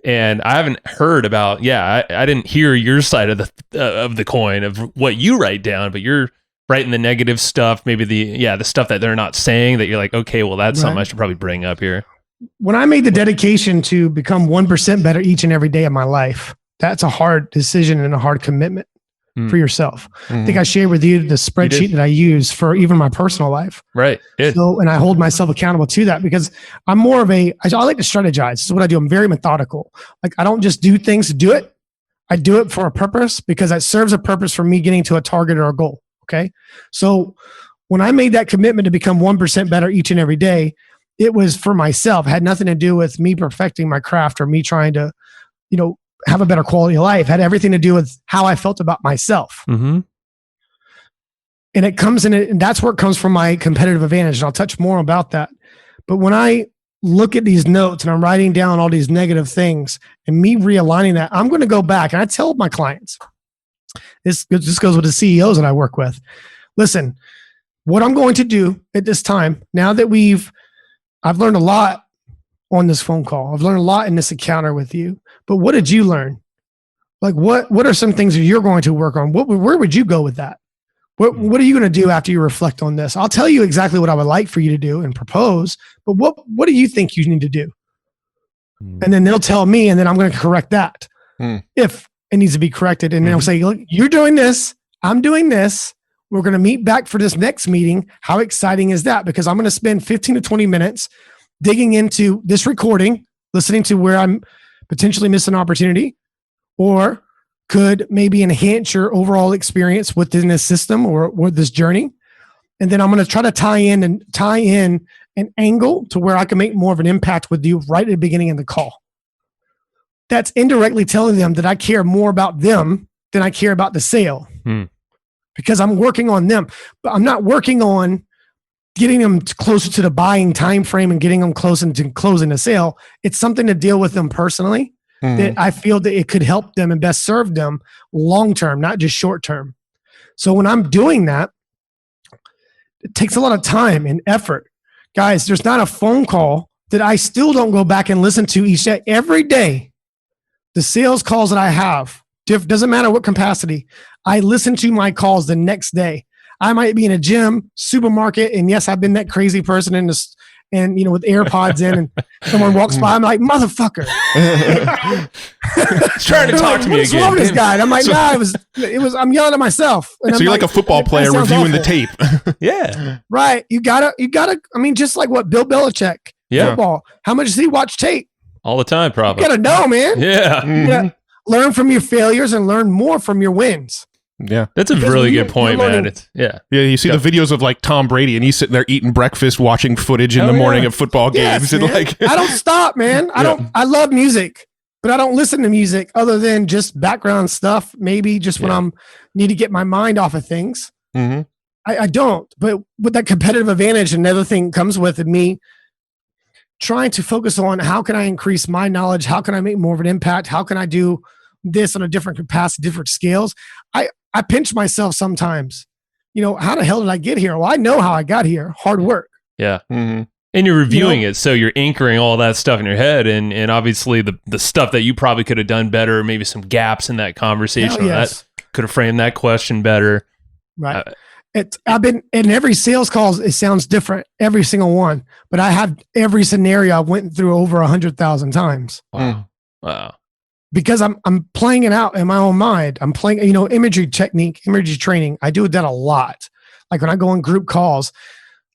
And I haven't heard about, I didn't hear your side of the coin of what you write down, but you're writing the negative stuff, maybe the stuff that they're not saying that you're like, okay, well, that's something I should probably bring up here. When I made the dedication to become 1% better each and every day of my life, that's a hard decision and a hard commitment for yourself. I think I shared with you the spreadsheet that I use for even my personal life. Right. So, and I hold myself accountable to that because I'm more of I like to strategize. This is what I do. I'm very methodical. Like, I don't just do things to do it. I do it for a purpose because it serves a purpose for me getting to a target or a goal. Okay. So when I made that commitment to become 1% better each and every day, it was for myself. It had nothing to do with me perfecting my craft or me trying to, have a better quality of life. It had everything to do with how I felt about myself. And it comes in it, and that's where it comes from, my competitive advantage. And I'll touch more about that. But when I look at these notes and I'm writing down all these negative things and me realigning that, I'm going to go back and I tell my clients, this goes with the CEOs that I work with. Listen, what I'm going to do at this time, now that I've learned a lot on this phone call. I've learned a lot in this encounter with you. But what did you learn? Like, what are some things that you're going to work on? Where would you go with that? What are you going to do after you reflect on this? I'll tell you exactly what I would like for you to do and propose, but what do you think you need to do? And then they'll tell me, and then I'm going to correct that if it needs to be corrected. And then I'll say, look, you're doing this. I'm doing this. We're going to meet back for this next meeting. How exciting is that? Because I'm going to spend 15 to 20 minutes digging into this recording, listening to where I'm potentially missing an opportunity, or could maybe enhance your overall experience within this system or this journey. And then I'm going to try to tie in an angle to where I can make more of an impact with you right at the beginning of the call. That's indirectly telling them that I care more about them than I care about the sale. Because I'm working on them, but I'm not working on getting them closer to the buying time frame and getting them closer to closing the sale. It's something to deal with them personally that I feel that it could help them and best serve them long term, not just short term. So when I'm doing that, it takes a lot of time and effort. Guys, there's not a phone call that I still don't go back and listen to each day. Every day, the sales calls that I have, doesn't matter what capacity, I listen to my calls the next day. I might be in a gym, supermarket, and yes, I've been that crazy person in this, and with AirPods in, and someone walks by, I'm like, motherfucker. He's trying to talk to me What's again. wrong with this guy? And I'm like, nah, it was. I'm yelling at myself. And So I'm you're like a football player reviewing the tape. Yeah. Right. You gotta. I mean, just like what Bill Belichick, Yeah. football. How much does he watch tape? All the time, probably. You gotta know, man. Yeah. You gotta learn from your failures and learn more from your wins. Yeah. That's a Because really you're good point, learning- man. Yeah, you see the videos of like Tom Brady and he's sitting there eating breakfast, watching footage in Hell the morning yeah. of football games. Yes, And man. like, I don't stop, man. I love music, but I don't listen to music other than just background stuff. Maybe just when I'm need to get my mind off of things. I don't. But with that competitive advantage, another thing comes with me trying to focus on how can I increase my knowledge? How can I make more of an impact? How can I do this on a different capacity, different scales? I pinch myself sometimes. How the hell did I get here? Well, I know how I got here. Hard work. Yeah. And you're reviewing it, so you're anchoring all that stuff in your head, and obviously the stuff that you probably could have done better, maybe some gaps in that conversation, Hell yes. that could have framed that question better. Right. I've been in every sales call. It sounds different, every single one, but I have every scenario I went through over 100,000 times. Wow. Because I'm playing it out in my own mind. I'm playing, imagery technique, imagery training. I do that a lot. Like when I go on group calls,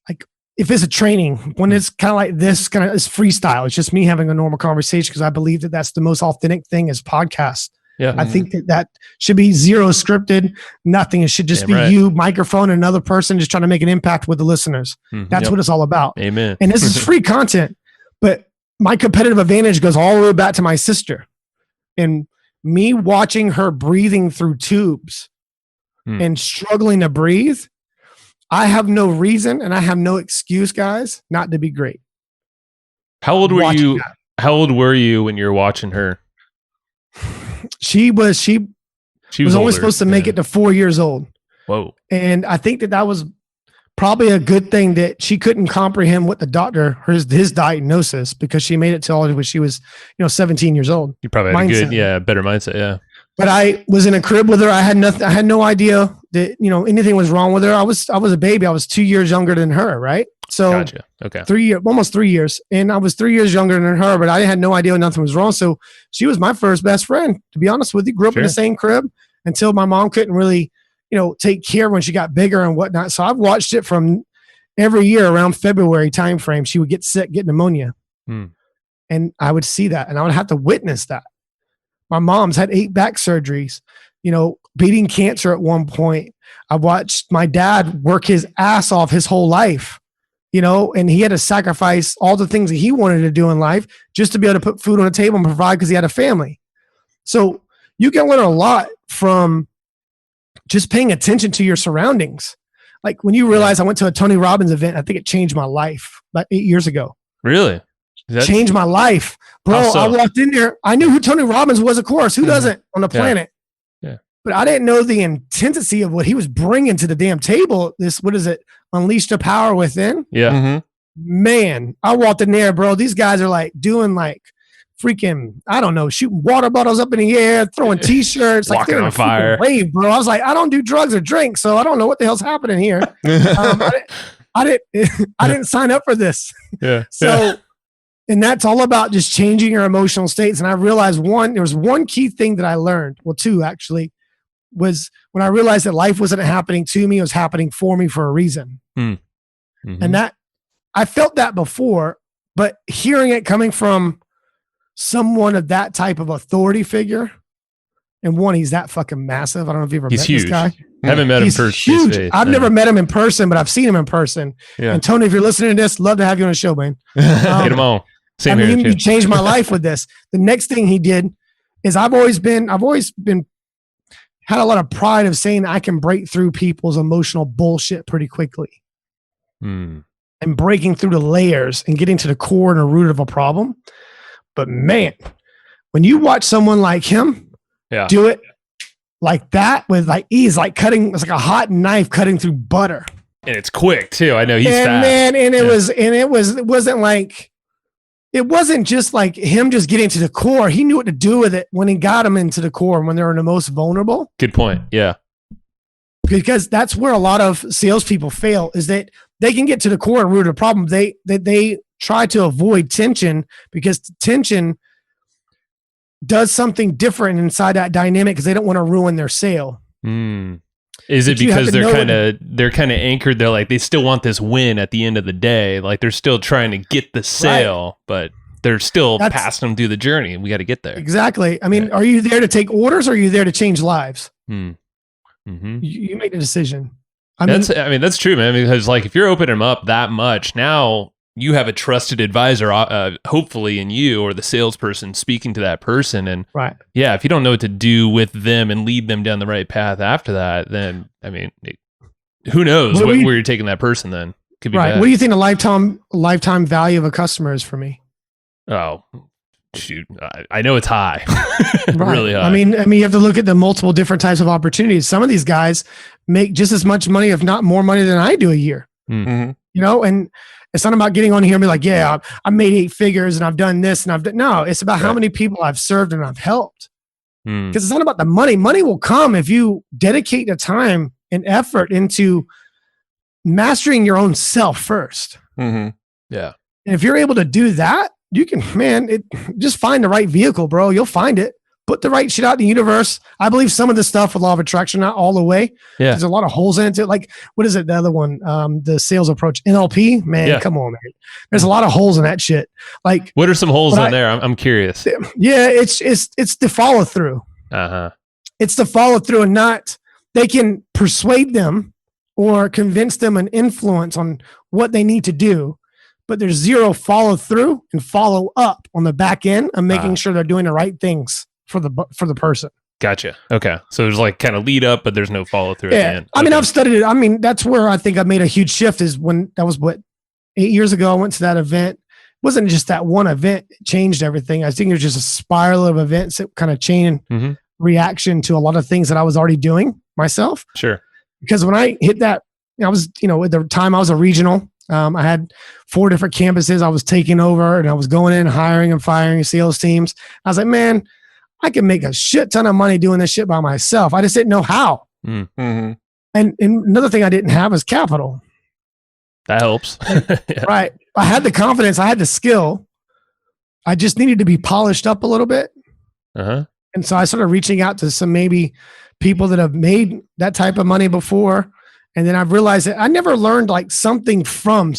like if it's a training, when it's kind of like this, it's freestyle. It's just me having a normal conversation because I believe that that's the most authentic thing is podcast. Yeah. I think that should be zero scripted, nothing. It should just be you, microphone, and another person just trying to make an impact with the listeners. That's what it's all about. Amen. And this is free content, but my competitive advantage goes all the way back to my sister. And me watching her breathing through tubes and struggling to breathe, I have no reason and I have no excuse, guys, not to be great. How old were you? How old were you when you were watching her? She was only older. supposed to make it to 4 years old. Whoa. And I think that was probably a good thing that she couldn't comprehend what the doctor, his diagnosis, because she made it till when she was, 17 years old. You probably had a good, better mindset. Yeah. But I was in a crib with her. I had nothing. I had no idea that, anything was wrong with her. I was a baby. I was 2 years younger than her. Right. So Gotcha. Okay. almost 3 years. And I was 3 years younger than her, but I had no idea nothing was wrong. So she was my first best friend, to be honest with you. Grew up in the same crib until my mom couldn't really, take care when she got bigger and whatnot. So I've watched it from every year around February timeframe. She would get sick, get pneumonia. And I would see that and I would have to witness that. My mom's had 8 back surgeries, beating cancer at one point. I watched my dad work his ass off his whole life, and he had to sacrifice all the things that he wanted to do in life just to be able to put food on the table and provide because he had a family. So you can learn a lot from just paying attention to your surroundings. Like when you realize I went to a Tony Robbins event, I think it changed my life about 8 years ago. Really? Changed my life. Bro, I walked in there. I knew who Tony Robbins was, of course. Who doesn't on the planet? Yeah. But I didn't know the intensity of what he was bringing to the damn table. What is it? Unleash the power within. Yeah. Man, I walked in there, bro. These guys are like doing like freaking, I don't know, shooting water bottles up in the air, throwing t-shirts, like walking they're on fire. Wave, bro. I was like, I don't do drugs or drink, so I don't know what the hell's happening here. I didn't sign up for this. Yeah. So, and that's all about just changing your emotional states. And I realized there was one key thing that I learned. Well, 2 actually, was when I realized that life wasn't happening to me, it was happening for me for a reason. And that I felt that before, but hearing it coming from someone of that type of authority figure, And one, he's that fucking massive. I don't know if you've ever He's met huge. this guy. I haven't met him He's first. huge. I've never met him in person, but I've seen him in person. Yeah. And Tony, if you're listening to this, love to have you on the show, man. Get him on. Same here. You changed my life with this. The next thing he did is I've always been had a lot of pride of saying I can break through people's emotional bullshit pretty quickly. And breaking through the layers and getting to the core and the root of a problem. But man, when you watch someone like him do it like that with like ease, like it's like a hot knife cutting through butter. And it's quick too. I know he's fast. Man, it wasn't just like him just getting to the core. He knew what to do with it when he got them into the core when they were the most vulnerable. Good point. Yeah. Because that's where a lot of salespeople fail, is that they can get to the core and root of the problem. They try to avoid tension because tension does something different inside that dynamic because they don't want to ruin their sale. Is it because they're kind of anchored? They're like, they still want this win at the end of the day. Like they're still trying to get the sale, but they're still passing them through the journey, and we got to get there. Exactly. I mean, are you there to take orders or are you there to change lives? You make the decision. That's true, man. Because like if you're opening them up that much, now you have a trusted advisor, hopefully in you or the salesperson speaking to that person. And if you don't know what to do with them and lead them down the right path after that, then I mean, who knows where you're taking that person then? Could be bad. What do you think the lifetime value of a customer is for me? Oh, shoot. I know it's high. Really high. I mean, you have to look at the multiple different types of opportunities. Some of these guys make just as much money, if not more money than I do a year. You know, and it's not about getting on here and be like, yeah, I made 8 figures and I've done this and I've done. No, it's about how many people I've served and I've helped. Because it's not about the money. Money will come if you dedicate the time and effort into mastering your own self first. Yeah. And if you're able to do that, you can, just find the right vehicle, bro. You'll find it. Put the right shit out in the universe. I believe some of the stuff with law of attraction, not all the way. Yeah. There's a lot of holes in it. Like, what is it? The other one, the sales approach, NLP, man, come on, man. There's a lot of holes in that shit. Like, what are some holes in there? I'm curious. Yeah. It's the follow through. It's the follow through and not, they can persuade them or convince them and influence on what they need to do. But there's zero follow through and follow up on the back end of making sure they're doing the right things for the person. Gotcha. Okay. So there's like kind of lead up, but there's no follow through at the end. I mean, I've studied it. I mean, that's where I think I made a huge shift is when that was 8 years ago. I went to that event. It wasn't just that one event. It changed everything. I think it was just a spiral of events that kind of chain reaction to a lot of things that I was already doing myself. Sure. Because when I hit that, I was, at the time I was a regional. I had 4 different campuses I was taking over and I was going in, hiring and firing sales teams. I was like, man, I can make a shit ton of money doing this shit by myself. I just didn't know how. And another thing I didn't have was capital. That helps. Right. I had the confidence. I had the skill. I just needed to be polished up a little bit. And so I started reaching out to some maybe people that have made that type of money before. And then I've realized that I never learned like something from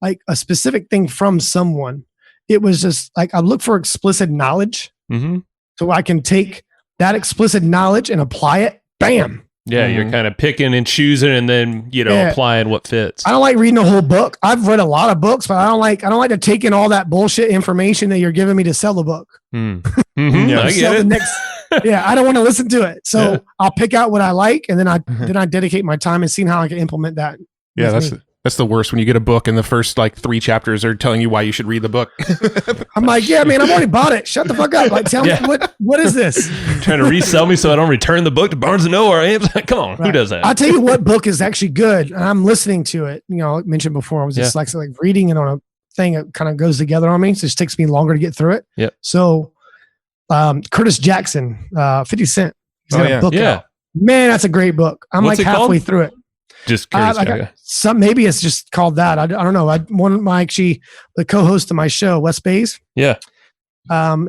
like a specific thing from someone. It was just like, I look for explicit knowledge so I can take that explicit knowledge and apply it. Bam. Yeah. You're kind of picking and choosing and then, applying what fits. I don't like reading a whole book. I've read a lot of books, but I don't like to take in all that bullshit information that you're giving me to sell the book. I get it. I don't want to listen to it. So I'll pick out what I like and then I dedicate my time and seeing how I can implement that. Yeah, that's the worst when you get a book and the first like 3 chapters are telling you why you should read the book. I'm like, yeah, man, I've already bought it. Shut the fuck up. Like, tell me what is this? Trying to resell me so I don't return the book to Barnes and Noble or Amazon. Come on, who does that? I'll tell you what book is actually good. And I'm listening to it. I mentioned before, I was just like reading it on a thing that kind of goes together on me. So it just takes me longer to get through it. Yep. So Curtis Jackson, 50 Cent. He's got a book out. Man, that's a great book. I'm What's like halfway through it. Just curious. Maybe it's just called that. I don't know. One of the co-host of my show, Wes Bays. Yeah.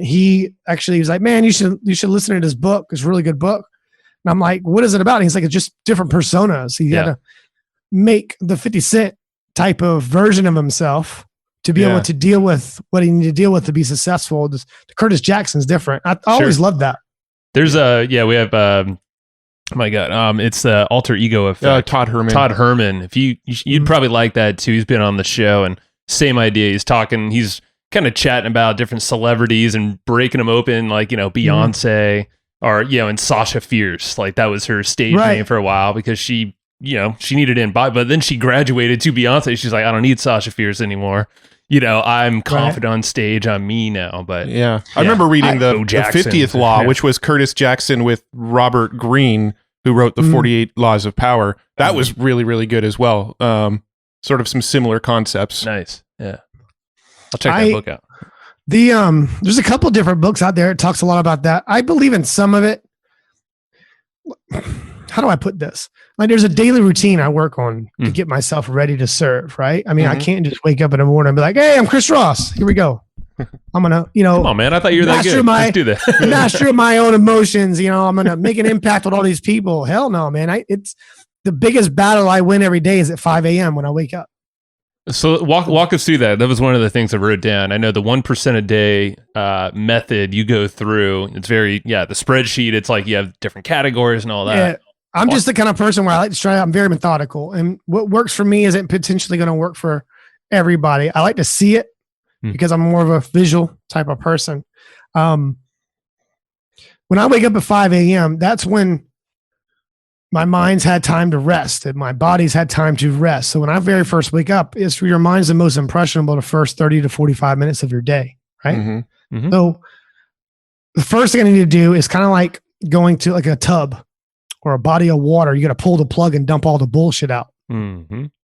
He was like, man, you should listen to this book. It's a really good book. And I'm like, what is it about? And he's like, it's just different personas. He had to make the 50 Cent type of version of himself to be able to deal with what he needed to deal with to be successful. The Curtis Jackson's different. I always loved that. There's we have oh my God, it's the alter ego effect. Todd Herman. Todd Herman. If you'd probably like that too. He's been on the show, and same idea. He's kind of chatting about different celebrities and breaking them open, like, Beyonce or, and Sasha Fierce. Like, that was her stage name for a while because she needed in, but then she graduated to Beyonce. She's like, I don't need Sasha Fierce anymore. I'm confident on stage. I'm me now. But I remember reading the 50th Law, which was Curtis Jackson with Robert Greene, who wrote the 48 Laws of Power. That was really, really good as well. Sort of some similar concepts. Nice. Yeah. I'll check that book out. There's a couple different books out there. It talks a lot about that. I believe in some of it. How do I put this? Like, there's a daily routine I work on to get myself ready to serve, right? I mean, I can't just wake up in the morning and be like, hey, I'm Chris Voss. Here we go. I'm going to, come on, man. I thought you were that good. Let's do that. Master of my own emotions. I'm going to make an impact with all these people. Hell no, man. It's the biggest battle I win every day is at 5 a.m. when I wake up. So walk us through that. That was one of the things I wrote down. I know the 1% a day method you go through. It's very, the spreadsheet. It's like you have different categories and all that. Yeah, I'm just the kind of person where I like to try. I'm very methodical. And what works for me isn't potentially going to work for everybody. I like to see it because I'm more of a visual type of person. When I wake up at 5 a.m., that's when my mind's had time to rest and my body's had time to rest. So when I very first wake up, your mind's the most impressionable the first 30 to 45 minutes of your day, right? So the first thing I need to do is kind of like going to like a tub or a body of water. You got to pull the plug and dump all the bullshit out,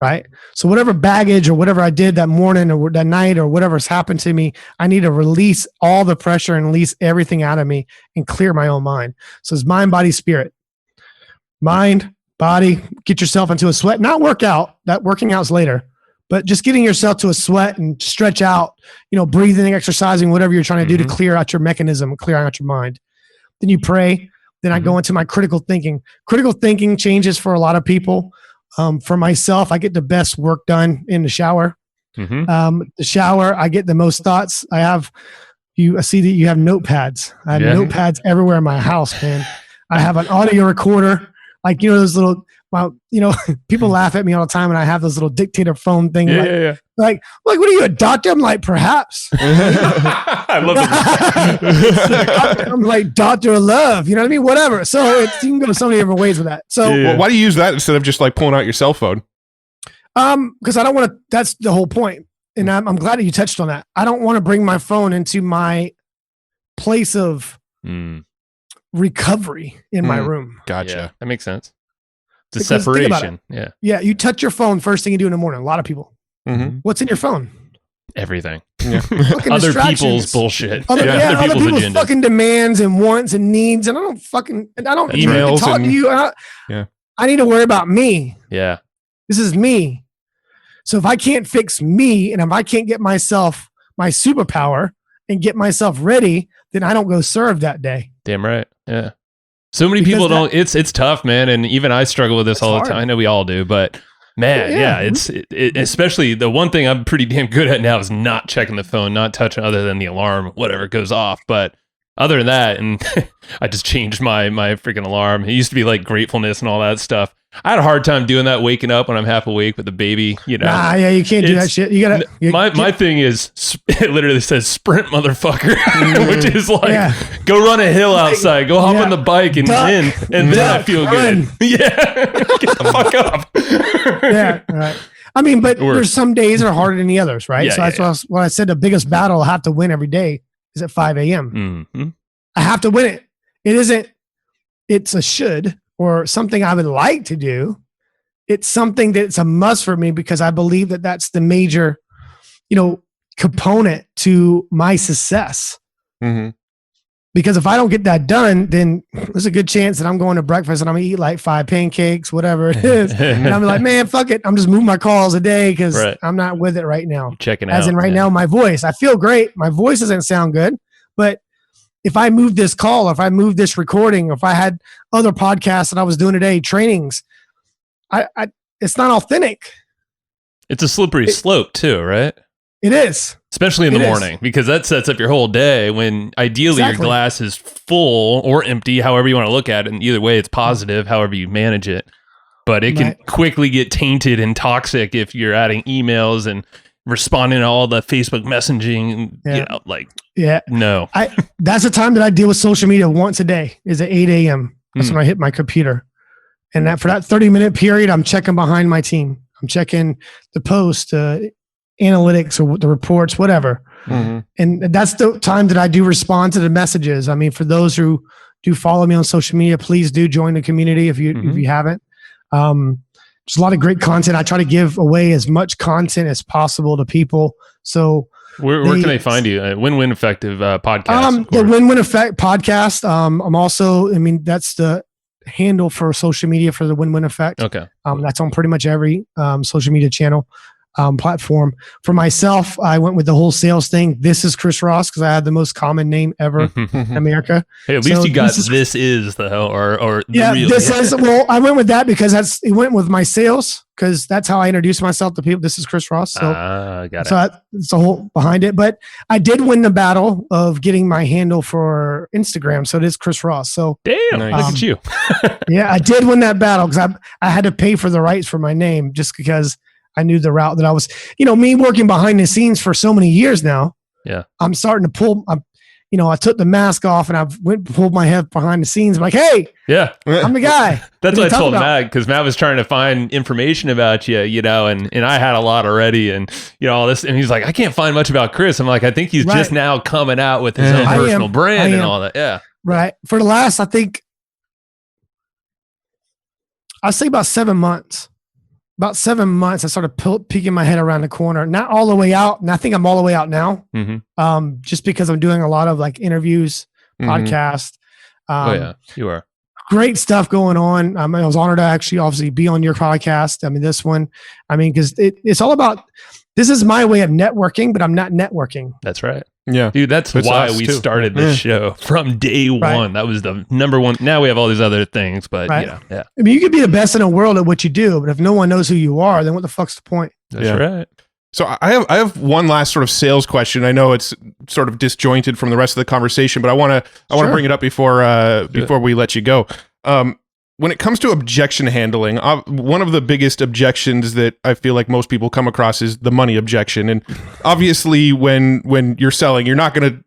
right? So whatever baggage or whatever I did that morning or that night or whatever's happened to me, I need to release all the pressure and release everything out of me and clear my own mind. So it's mind, body, spirit. Mind, body, get yourself into a sweat, not work out. That working out's later, but just getting yourself to a sweat and stretch out, breathing, exercising, whatever you're trying to do to clear out your mechanism, clear out your mind. Then you pray. Then I go into my critical thinking. Critical thinking changes for a lot of people. For myself, I get the best work done in the shower. The shower, I get the most thoughts. I see that you have notepads. I have notepads everywhere in my house, man. I have an audio recorder. Like, those little, people laugh at me all the time, and I have those little dictator phone thing. Like, what are you, a doctor? I'm like, perhaps. I love it. I'm like, doctor of love. You know what I mean? Whatever. So you can go so many different ways with that. So well, why do you use that instead of just like pulling out your cell phone? Because I don't want to. That's the whole point. And I'm glad that you touched on that. I don't want to bring my phone into my place of recovery in my room. Gotcha. Yeah, that makes sense. It's a separation. Yeah. You touch your phone first thing you do in the morning. A lot of people. What's in your phone? Everything. Other people's bullshit. Other people's agendas. Fucking demands and wants and needs. And I don't emails talk to you. I need to worry about me. Yeah. This is me. So if I can't fix me and if I can't get myself my superpower and get myself ready, then I don't go serve that day. Damn right. Yeah. So many people don't. It's tough, man, and even I struggle with this all the time. I know we all do, but man, it's especially the one thing I'm pretty damn good at now is not checking the phone, not touching other than the alarm, whatever goes off. But other than that, and I just changed my freaking alarm. It used to be like gratefulness and all that stuff. I had a hard time doing that, waking up when I'm half awake with the baby. You can't do that shit. You gotta. My thing is, it literally says "sprint, motherfucker," which is like, go run a hill outside, go hop on the bike and then I feel good. Yeah, get the fuck up. Right. I mean, but there's some days that are harder than the others, right? That's what I said. The biggest battle I have to win every day is at 5 a.m. I have to win it. It isn't. It's a should. Or something I would like to do. It's something that's a must for me because I believe that that's the major, component to my success. Because if I don't get that done, then there's a good chance that I'm going to breakfast and I'm going to eat like 5 pancakes, whatever it is. And I'm like, man, fuck it. I'm just moving my calls a day because I'm not with it right now. Checking out. As in right now, my voice. I feel great. My voice doesn't sound good, but if I move this call, if I move this recording, if I had other podcasts that I was doing today, trainings, it's not authentic. It's a slippery slope too, right? It is. Especially in the morning, because that sets up your whole day when ideally your glass is full or empty, however you want to look at it. And either way, it's positive, however you manage it. But it can quickly get tainted and toxic if you're adding emails and responding to all the Facebook messaging, no. That's the time that I deal with social media once a day is at 8 a.m. That's when I hit my computer. And that for that 30-minute period, I'm checking behind my team. I'm checking the post, analytics or the reports, whatever. And that's the time that I do respond to the messages. I mean, for those who do follow me on social media, please do join the community if you haven't. There's a lot of great content. I try to give away as much content as possible to people. So where can they find you? Win-Win Effective podcast. The Win-Win Effect podcast. I'm also, that's the handle for social media for the Win-Win Effect. Okay. That's on pretty much every social media channel. Platform. For myself, I went with the whole sales thing. This is Chris Voss because I had the most common name ever in America. Hey, at least you got this is though, or yeah, the real. This is. Well, I went with that because it went with my sales because that's how I introduce myself to people. This is Chris Voss. So, got it. So that's the whole behind it. But I did win the battle of getting my handle for Instagram. So it is Chris Voss. So damn, look at you. Yeah, I did win that battle because I had to pay for the rights for my name just because I knew the route that I was, me working behind the scenes for so many years now. Yeah. I'm starting to pull, I took the mask off and I pulled my head behind the scenes. I'm like, hey, yeah, I'm the guy. That's what I told Matt, because Matt was trying to find information about you, and I had a lot already and, all this. And he's like, I can't find much about Chris. I'm like, I think he's just now coming out with his own personal brand and all that. Yeah. Right. For the last, I'd say about 7 months. About 7 months, I started peeking my head around the corner, not all the way out. And I think I'm all the way out now. Just because I'm doing a lot of like interviews, podcasts. You are. Great stuff going on. I was honored to obviously be on your podcast. This one, because it's all about, this is my way of networking, but I'm not networking. That's right. Yeah. Dude, that's why we started this show from day one. That was the number one. Now we have all these other things, but yeah. You could be the best in the world at what you do, but if no one knows who you are, then what the fuck's the point? That's right. So I have one last sort of sales question. I know it's sort of disjointed from the rest of the conversation, but I want to bring it up before we let you go. When it comes to objection handling, one of the biggest objections that I feel like most people come across is the money objection. And obviously, when you're selling, you're not going to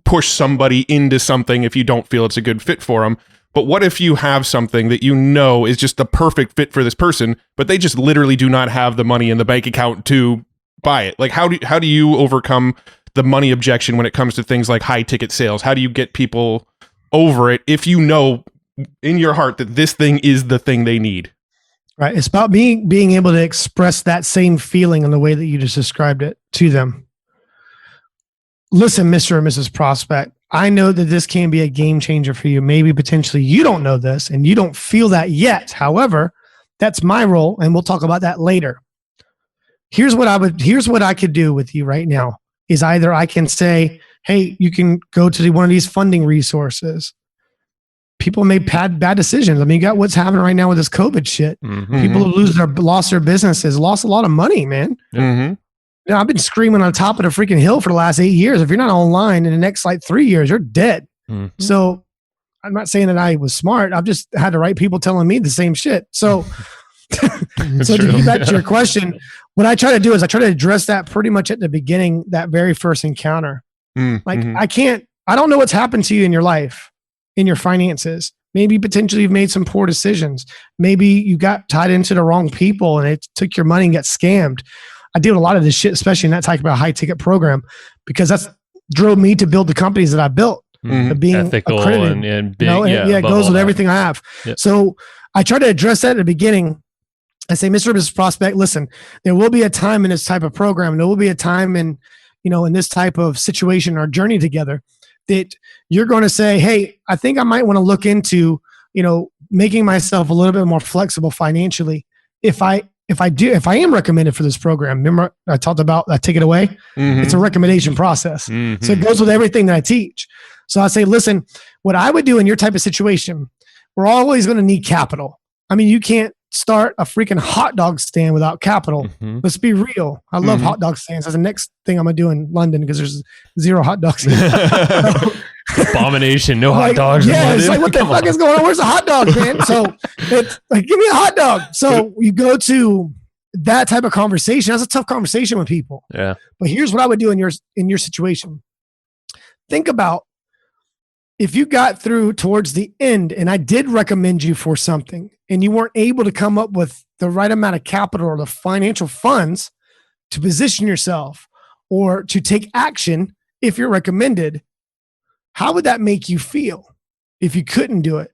push somebody into something if you don't feel it's a good fit for them. But what if you have something that is just the perfect fit for this person, but they just literally do not have the money in the bank account to buy it? Like, how do you overcome the money objection when it comes to things like high ticket sales? How do you get people over it if you know in your heart that this thing is the thing they need? Right. It's about being able to express that same feeling in the way that you just described it to them. Listen, Mr. or Mrs. Prospect, I know that this can be a game changer for you. Maybe potentially you don't know this and you don't feel that yet. However, that's my role. And we'll talk about that later. Here's what I could do with you right now is either I can say, hey, you can go to one of these funding resources. People made bad decisions. You got what's happening right now with this COVID shit. People who lost their businesses, lost a lot of money, man. I've been screaming on top of the freaking hill for the last 8 years. If you're not online in the next 3 years, you're dead. So I'm not saying that I was smart. I've just had the right people telling me the same shit. So, to get back to your question, what I try to do is I try to address that pretty much at the beginning, that very first encounter. I don't know what's happened to you in your life, in your finances. Maybe potentially you've made some poor decisions. Maybe you got tied into the wrong people and it took your money and got scammed. I deal with a lot of this shit, especially in that type of a high ticket program, because that's drove me to build the companies that I built. Being ethical accredited, it goes with everything I have. Yep. So I try to address that at the beginning. I say, Mr. and Mrs. Prospect, listen, there will be a time in this type of program. There will be a time in this type of situation or journey together that you're going to say, hey, I think I might want to look into, making myself a little bit more flexible financially. If I am recommended for this program, remember I talked about that Take It Away? It's a recommendation process. So it goes with everything that I teach. So I say, listen, what I would do in your type of situation, we're always going to need capital. You can't start a freaking hot dog stand without capital. Mm-hmm. Let's be real. I love hot dog stands. That's the next thing I'm gonna do in London because there's 0 hot dogs. Abomination. No hot dogs. Yeah, in it's like, what the fuck is going on? Where's the hot dog, man? So it's like, give me a hot dog. So you go to that type of conversation. That's a tough conversation with people. Yeah. But here's what I would do in your situation. Think about if you got through towards the end and I did recommend you for something and you weren't able to come up with the right amount of capital or the financial funds to position yourself or to take action if you're recommended, how would that make you feel if you couldn't do it?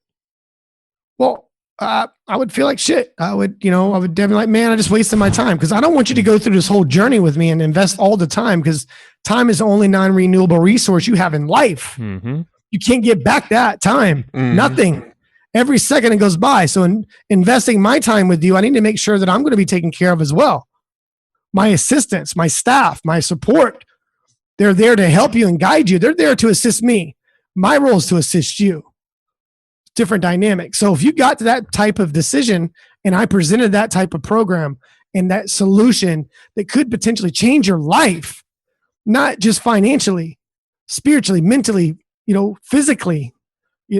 Well, I would feel like shit. I would definitely like, man, I just wasted my time because I don't want you to go through this whole journey with me and invest all the time because time is the only non-renewable resource you have in life. Mm-hmm. You can't get back that time. Nothing. Every second it goes by. So in investing my time with you, I need to make sure that I'm going to be taken care of as well. My assistants, my staff, my support, they're there to help you and guide you. They're there to assist me. My role is to assist you. Different dynamic. So if you got to that type of decision and I presented that type of program and that solution that could potentially change your life, not just financially, spiritually, mentally, physically.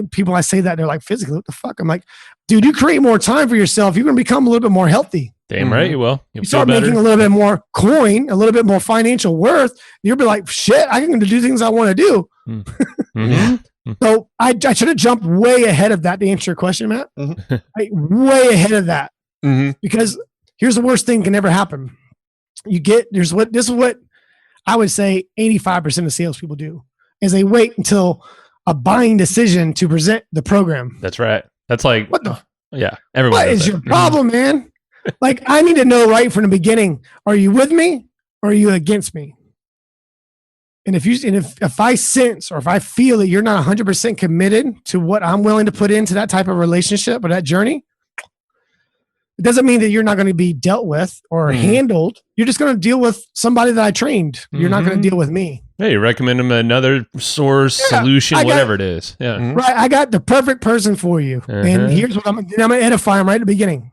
People, I say that, they're like, physically, what the fuck? I'm like, dude, you create more time for yourself. You're going to become a little bit more healthy. Damn right you will. You start making a little bit more coin, a little bit more financial worth. You'll be like, shit, I can do things I want to do. Mm-hmm. So I should have jumped way ahead of that to answer your question, Matt. Way ahead of that. Because here's the worst thing can ever happen. This is what I would say 85% of salespeople do is they wait until a buying decision to present the program. That's right. That's like, what the? Yeah. Everyone. What is your problem, man? Like, I need to know right from the beginning, are you with me or are you against me? And if I sense or if I feel that you're not 100% committed to what I'm willing to put into that type of relationship or that journey, it doesn't mean that you're not going to be dealt with or handled. You're just going to deal with somebody that I trained. You're not going to deal with me. Yeah, you recommend them another source, solution, whatever it is. Yeah. Right. I got the perfect person for you. And here's what I'm going to edify them right at the beginning.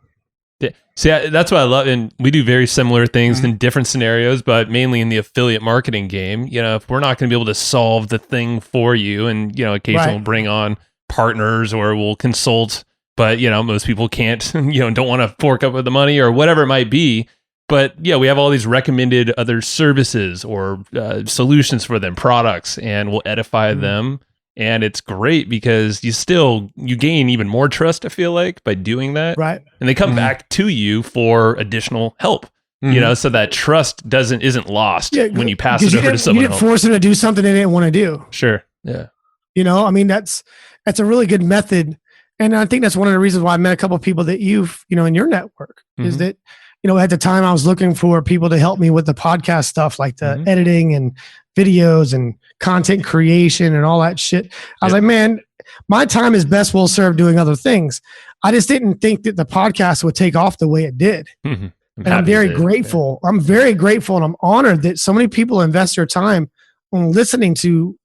Yeah. See, that's what I love. And we do very similar things in different scenarios, but mainly in the affiliate marketing game. If we're not going to be able to solve the thing for you and, occasionally we'll bring on partners or we'll consult, but, most people can't, don't want to fork up with the money or whatever it might be. But yeah, we have all these recommended other services or solutions for them, products, and we'll edify them. And it's great because you gain even more trust, I feel like, by doing that. Right. And they come back to you for additional help. So that trust isn't lost when you pass it over to someone else. You didn't force them to do something they didn't want to do. Sure. Yeah. That's a really good method. And I think that's one of the reasons why I met a couple of people that you've, in your network is that, at the time I was looking for people to help me with the podcast stuff, like the editing and videos and content creation and all that shit. I was like, man, my time is best well served doing other things. I just didn't think that the podcast would take off the way it did. And I'm very grateful. I'm very grateful and I'm honored that so many people invest their time on listening to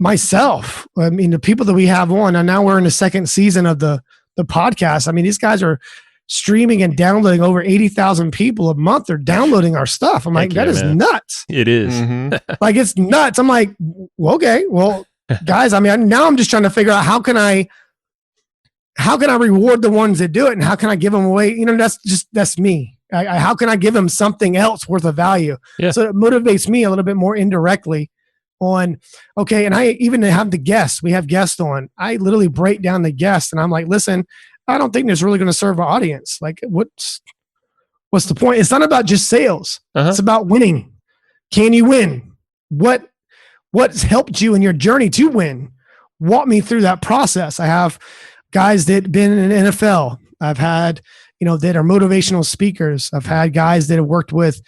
myself. I mean, the people that we have on, and now we're in the second season of the podcast. I mean, these guys are streaming and downloading. Over 80,000 people a month are downloading our stuff. I'm like, that is nuts. It is. Like, it's nuts. I'm like, well, okay, well, guys, now I'm just trying to figure out how can I reward the ones that do it and how can I give them away? That's me. How can I give them something else worth of value? Yeah. So it motivates me a little bit more indirectly on, okay. And I even have we have guests on, I literally break down the guests and I'm like, listen, I don't think this is really going to serve our audience. Like, what's the point? It's not about just sales. It's about winning. Can you win? What's helped you in your journey to win? Walk me through that process. I have guys that have been in the NFL. I've had, that are motivational speakers. I've had guys that have worked with,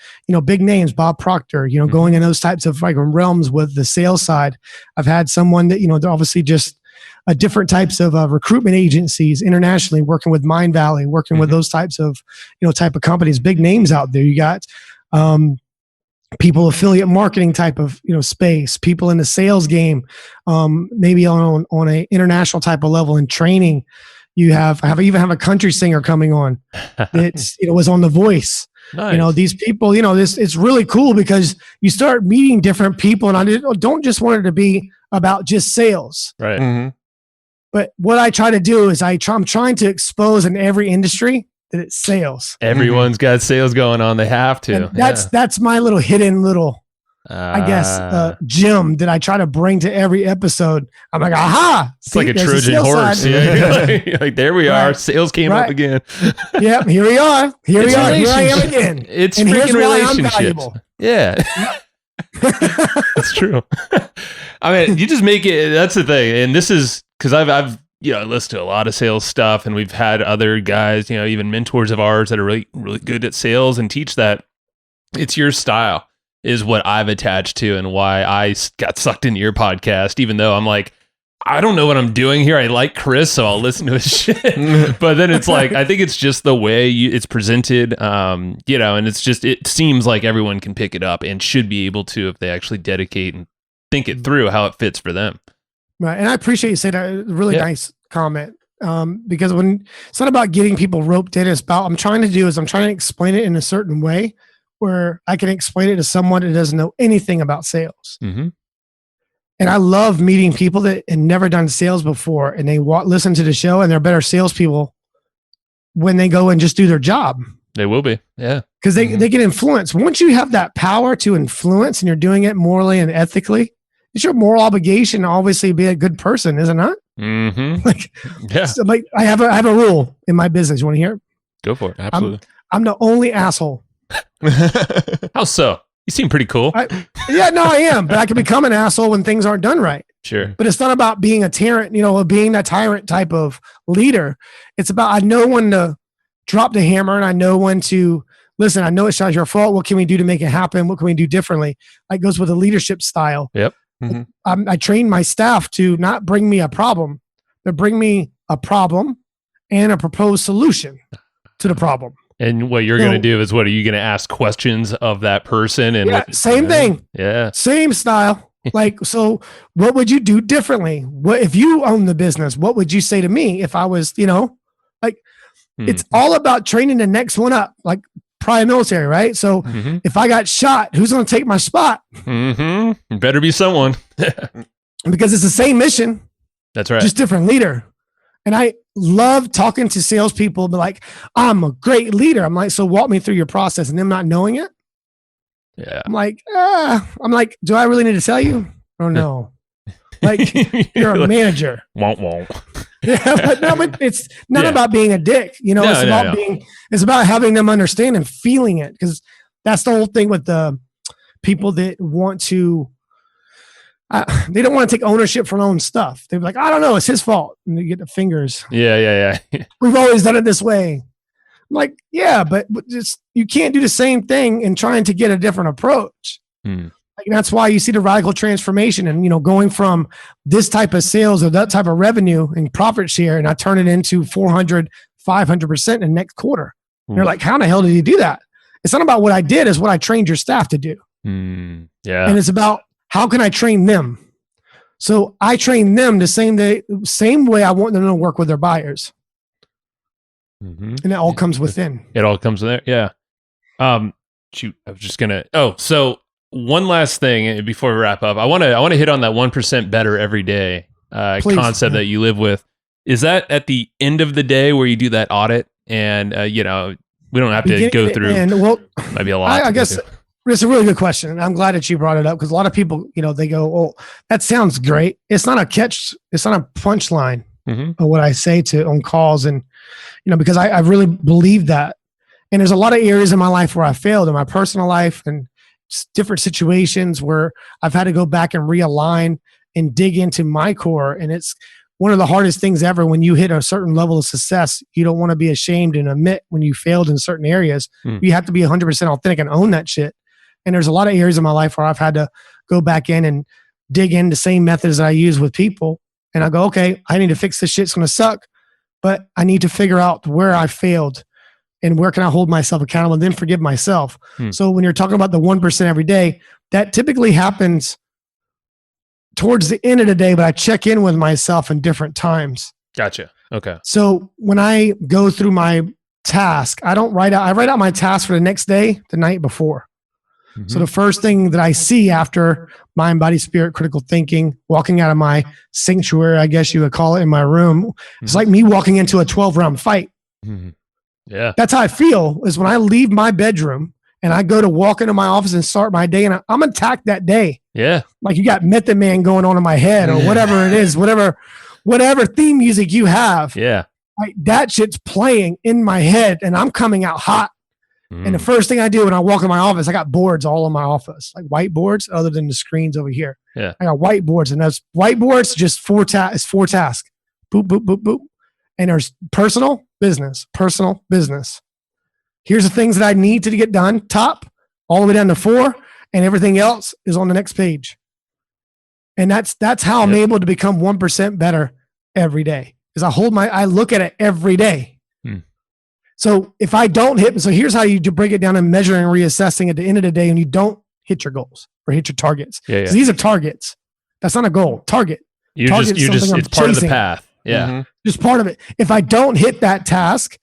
big names, Bob Proctor, going in those types of realms with the sales side. I've had someone that, they're obviously just different types of recruitment agencies internationally, working with Mind Valley, working with those types of, type of companies, big names out there. You got people affiliate marketing type of, space, people in the sales game, maybe on a international type of level in training. I even have a country singer coming on. It's, was on The Voice. Nice. These people, it's really cool because you start meeting different people, and I don't just want it to be about just sales. Right. Mm-hmm. But what I try to do is I'm trying to expose in every industry that it's sales. Everyone's got sales going on. They have to. And that's my little hidden gem that I try to bring to every episode. I'm like, aha! It's like a Trojan horse. Yeah. like there we are. Sales came up again. Yep, here we are. Here I am again. It's and freaking here's why I'm relationships. valuable. Yeah. That's true. I mean, you just make it. That's the thing. And this is because I've listened to a lot of sales stuff, and we've had other guys, even mentors of ours that are really, really good at sales and teach that it's your style is what I've attached to, and why I got sucked into your podcast, even though I'm like, I don't know what I'm doing here. I like Chris, so I'll listen to his shit. But then it's like, I think it's just the way it's presented, and it's just, it seems like everyone can pick it up and should be able to if they actually dedicate and think it through how it fits for them. Right. And I appreciate you saying that. Really nice comment. Because it's not about getting people roped in, it's about, I'm trying to explain it in a certain way where I can explain it to someone that doesn't know anything about sales. Mm-hmm. And I love meeting people that had never done sales before, and they listen to the show, and they're better salespeople when they go and just do their job. They will be. Yeah. Because they get influenced. Once you have that power to influence and you're doing it morally and ethically, it's your moral obligation to obviously be a good person, is it not? Mm-hmm. So I have a rule in my business. You want to hear it? Go for it. Absolutely. I'm the only asshole. How so? You seem pretty cool. I am, but I can become an asshole when things aren't done right. Sure. But it's not about being a tyrant, being that tyrant type of leader. It's about, I know when to drop the hammer, and I know when to listen. I know it's not your fault. What can we do to make it happen? What can we do differently? That goes with a leadership style. Yep. Mm-hmm. I train my staff to not bring me a problem, but bring me a problem and a proposed solution to the problem. And what you're going to do is, what are you going to ask questions of that person? And same thing. Yeah. Same style. So what would you do differently? What if you own the business? What would you say to me if I was, it's all about training the next one up, like prior military, right? So if I got shot, who's going to take my spot? Mm-hmm. Better be someone. Because it's the same mission. That's right. Just different leader. And I love talking to salespeople, but like, I'm a great leader. I'm like, so walk me through your process, and them not knowing it. Yeah. I'm like, do I really need to tell you? Oh no. Like, you're a manager. Won't. Yeah, but it's not about being a dick. It's about having them understand and feeling it. Because that's the whole thing with the people that want to, they don't want to take ownership for their own stuff. They're like, I don't know, it's his fault. And they get the fingers. Yeah. We've always done it this way. I'm like, yeah, but just, you can't do the same thing and trying to get a different approach. Like, that's why you see the radical transformation and, going from this type of sales or that type of revenue and profit share, and I turn it into 400, 500% in the next quarter. You're like, how the hell did you do that? It's not about what I did, it's what I trained your staff to do. Yeah. And it's about, how can I train them? So I train them the same way I want them to work with their buyers. And it all comes within. It all comes in there. Yeah. Shoot, I was just gonna. Oh, so one last thing before we wrap up, I want to hit on that 1% better every day concept that you live with. Is that at the end of the day where you do that audit, and we don't have to go through. And well, might be a lot. I guess. It's a really good question. And I'm glad that you brought it up, because a lot of people, they go, oh, that sounds great. It's not a catch. It's not a punchline of what I say on calls. And, because I really believe that. And there's a lot of areas in my life where I failed, in my personal life and different situations where I've had to go back and realign and dig into my core. And it's one of the hardest things ever. When you hit a certain level of success, you don't want to be ashamed and admit when you failed in certain areas. You have to be 100% authentic and own that shit. And there's a lot of areas in my life where I've had to go back in and dig in the same methods that I use with people. And I go, okay, I need to fix this shit. It's going to suck, but I need to figure out where I failed and where can I hold myself accountable and then forgive myself. So when you're talking about the 1% every day, that typically happens towards the end of the day, but I check in with myself in different times. Gotcha. Okay. So when I go through my task, I write out my task for the next day, the night before. So the first thing that I see after mind, body, spirit, critical thinking, walking out of my sanctuary, I guess you would call it, in my room, it's like me walking into a 12-round fight. Yeah. That's how I feel, is when I leave my bedroom and I go to walk into my office and start my day, and I'm attacked that day. Yeah. Like you got Method Man going on in my head, or whatever it is, whatever theme music you have. Yeah. Like that shit's playing in my head and I'm coming out hot. And the first thing I do when I walk in my office, I got boards all in my office, like whiteboards, other than the screens over here. Yeah. I got whiteboards, and those whiteboards just four tasks. Boop, boop, boop, boop. And there's personal, business. Here's the things that I need to get done, top, all the way down to 4, and everything else is on the next page. And that's how I'm able to become 1% better every day. Is I look at it every day. So if I don't hit, so here's how you break it down and measuring and reassessing at the end of the day, and you don't hit your goals or hit your targets. Yeah. So these are targets. That's not a goal. Target. It's part of the path. Yeah. Just part of it. If I don't hit that task,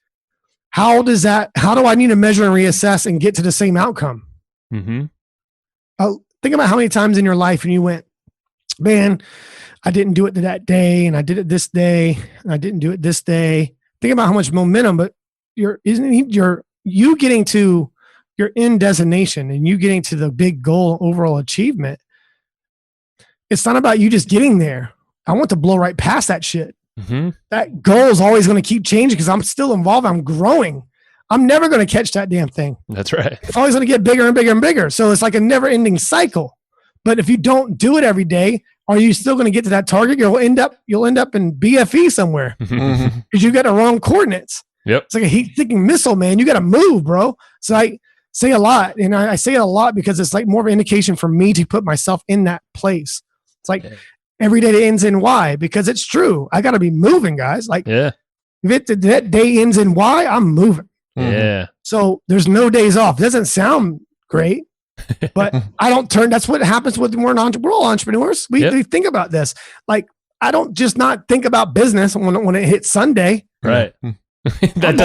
how do I need to measure and reassess and get to the same outcome? Think about how many times in your life and you went, man, I didn't do it that day, and I did it this day, and I didn't do it this day. Think about how much momentum, but you getting to your end destination and you getting to the big goal, overall achievement. It's not about you just getting there. I want to blow right past that shit. That goal is always going to keep changing because I'm still involved. I'm growing. I'm never going to catch that damn thing. That's right. It's always going to get bigger and bigger and bigger. So it's like a never ending cycle. But if you don't do it every day, are you still going to get to that target? You'll end up in BFE somewhere because you got the wrong coordinates. Yep. It's like a heat-seeking missile, man. You got to move, bro. So I say a lot, and I say it a lot because it's like more of an indication for me to put myself in that place. It's like every day ends in Y, because it's true. I got to be moving, guys. Like, if that day ends in Y, I'm moving. Yeah. So there's no days off. It doesn't sound great, but I don't turn. That's what happens with we're all entrepreneurs. We think about this. Like, I don't just not think about business when it hits Sunday. Right. That's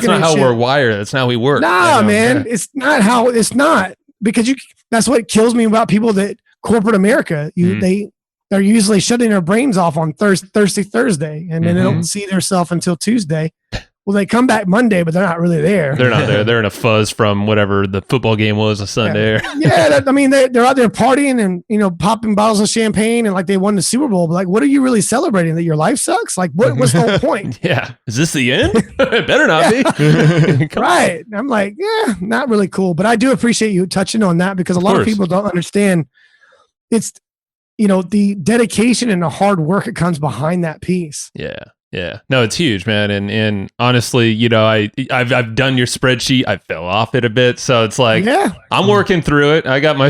not how we're wired. That's not how we work. Nah, man. It's not because that's what kills me about people that corporate America, they're usually shutting their brains off on Thursday, and then they don't see themselves until Tuesday. Well, they come back Monday, but they're not really there. They're not there. They're in a fuzz from whatever the football game was on Sunday. I mean, they're out there partying and popping bottles of champagne and like they won the Super Bowl. But like, what are you really celebrating? That your life sucks? Like, what's the whole point? Yeah, is this the end? It better not be. Right. I'm like, not really cool. But I do appreciate you touching on that because a lot of people don't understand. It's the dedication and the hard work that comes behind that piece. Yeah. No, it's huge, man. And honestly, I've done your spreadsheet. I fell off it a bit. So it's like, I'm working through it. I got my,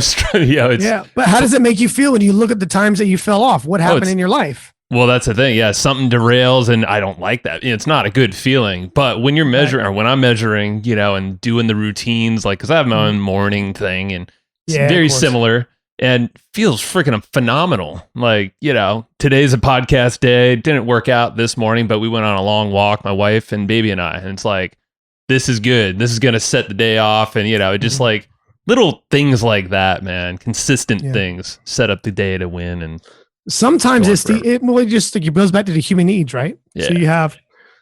But how does it make you feel when you look at the times that you fell off? What happened in your life? Well, that's the thing. Yeah. Something derails and I don't like that. It's not a good feeling, but when you're measuring or when I'm measuring, and doing the routines, like, cause I have my own morning thing and it's very similar. And feels freaking phenomenal. Like, today's a podcast day. It didn't work out this morning, but we went on a long walk, my wife and baby and I. And it's like, this is good. This is going to set the day off. And, just like little things like that, man. Consistent things set up the day to win. And sometimes it goes back to the human needs, right? Yeah. So you have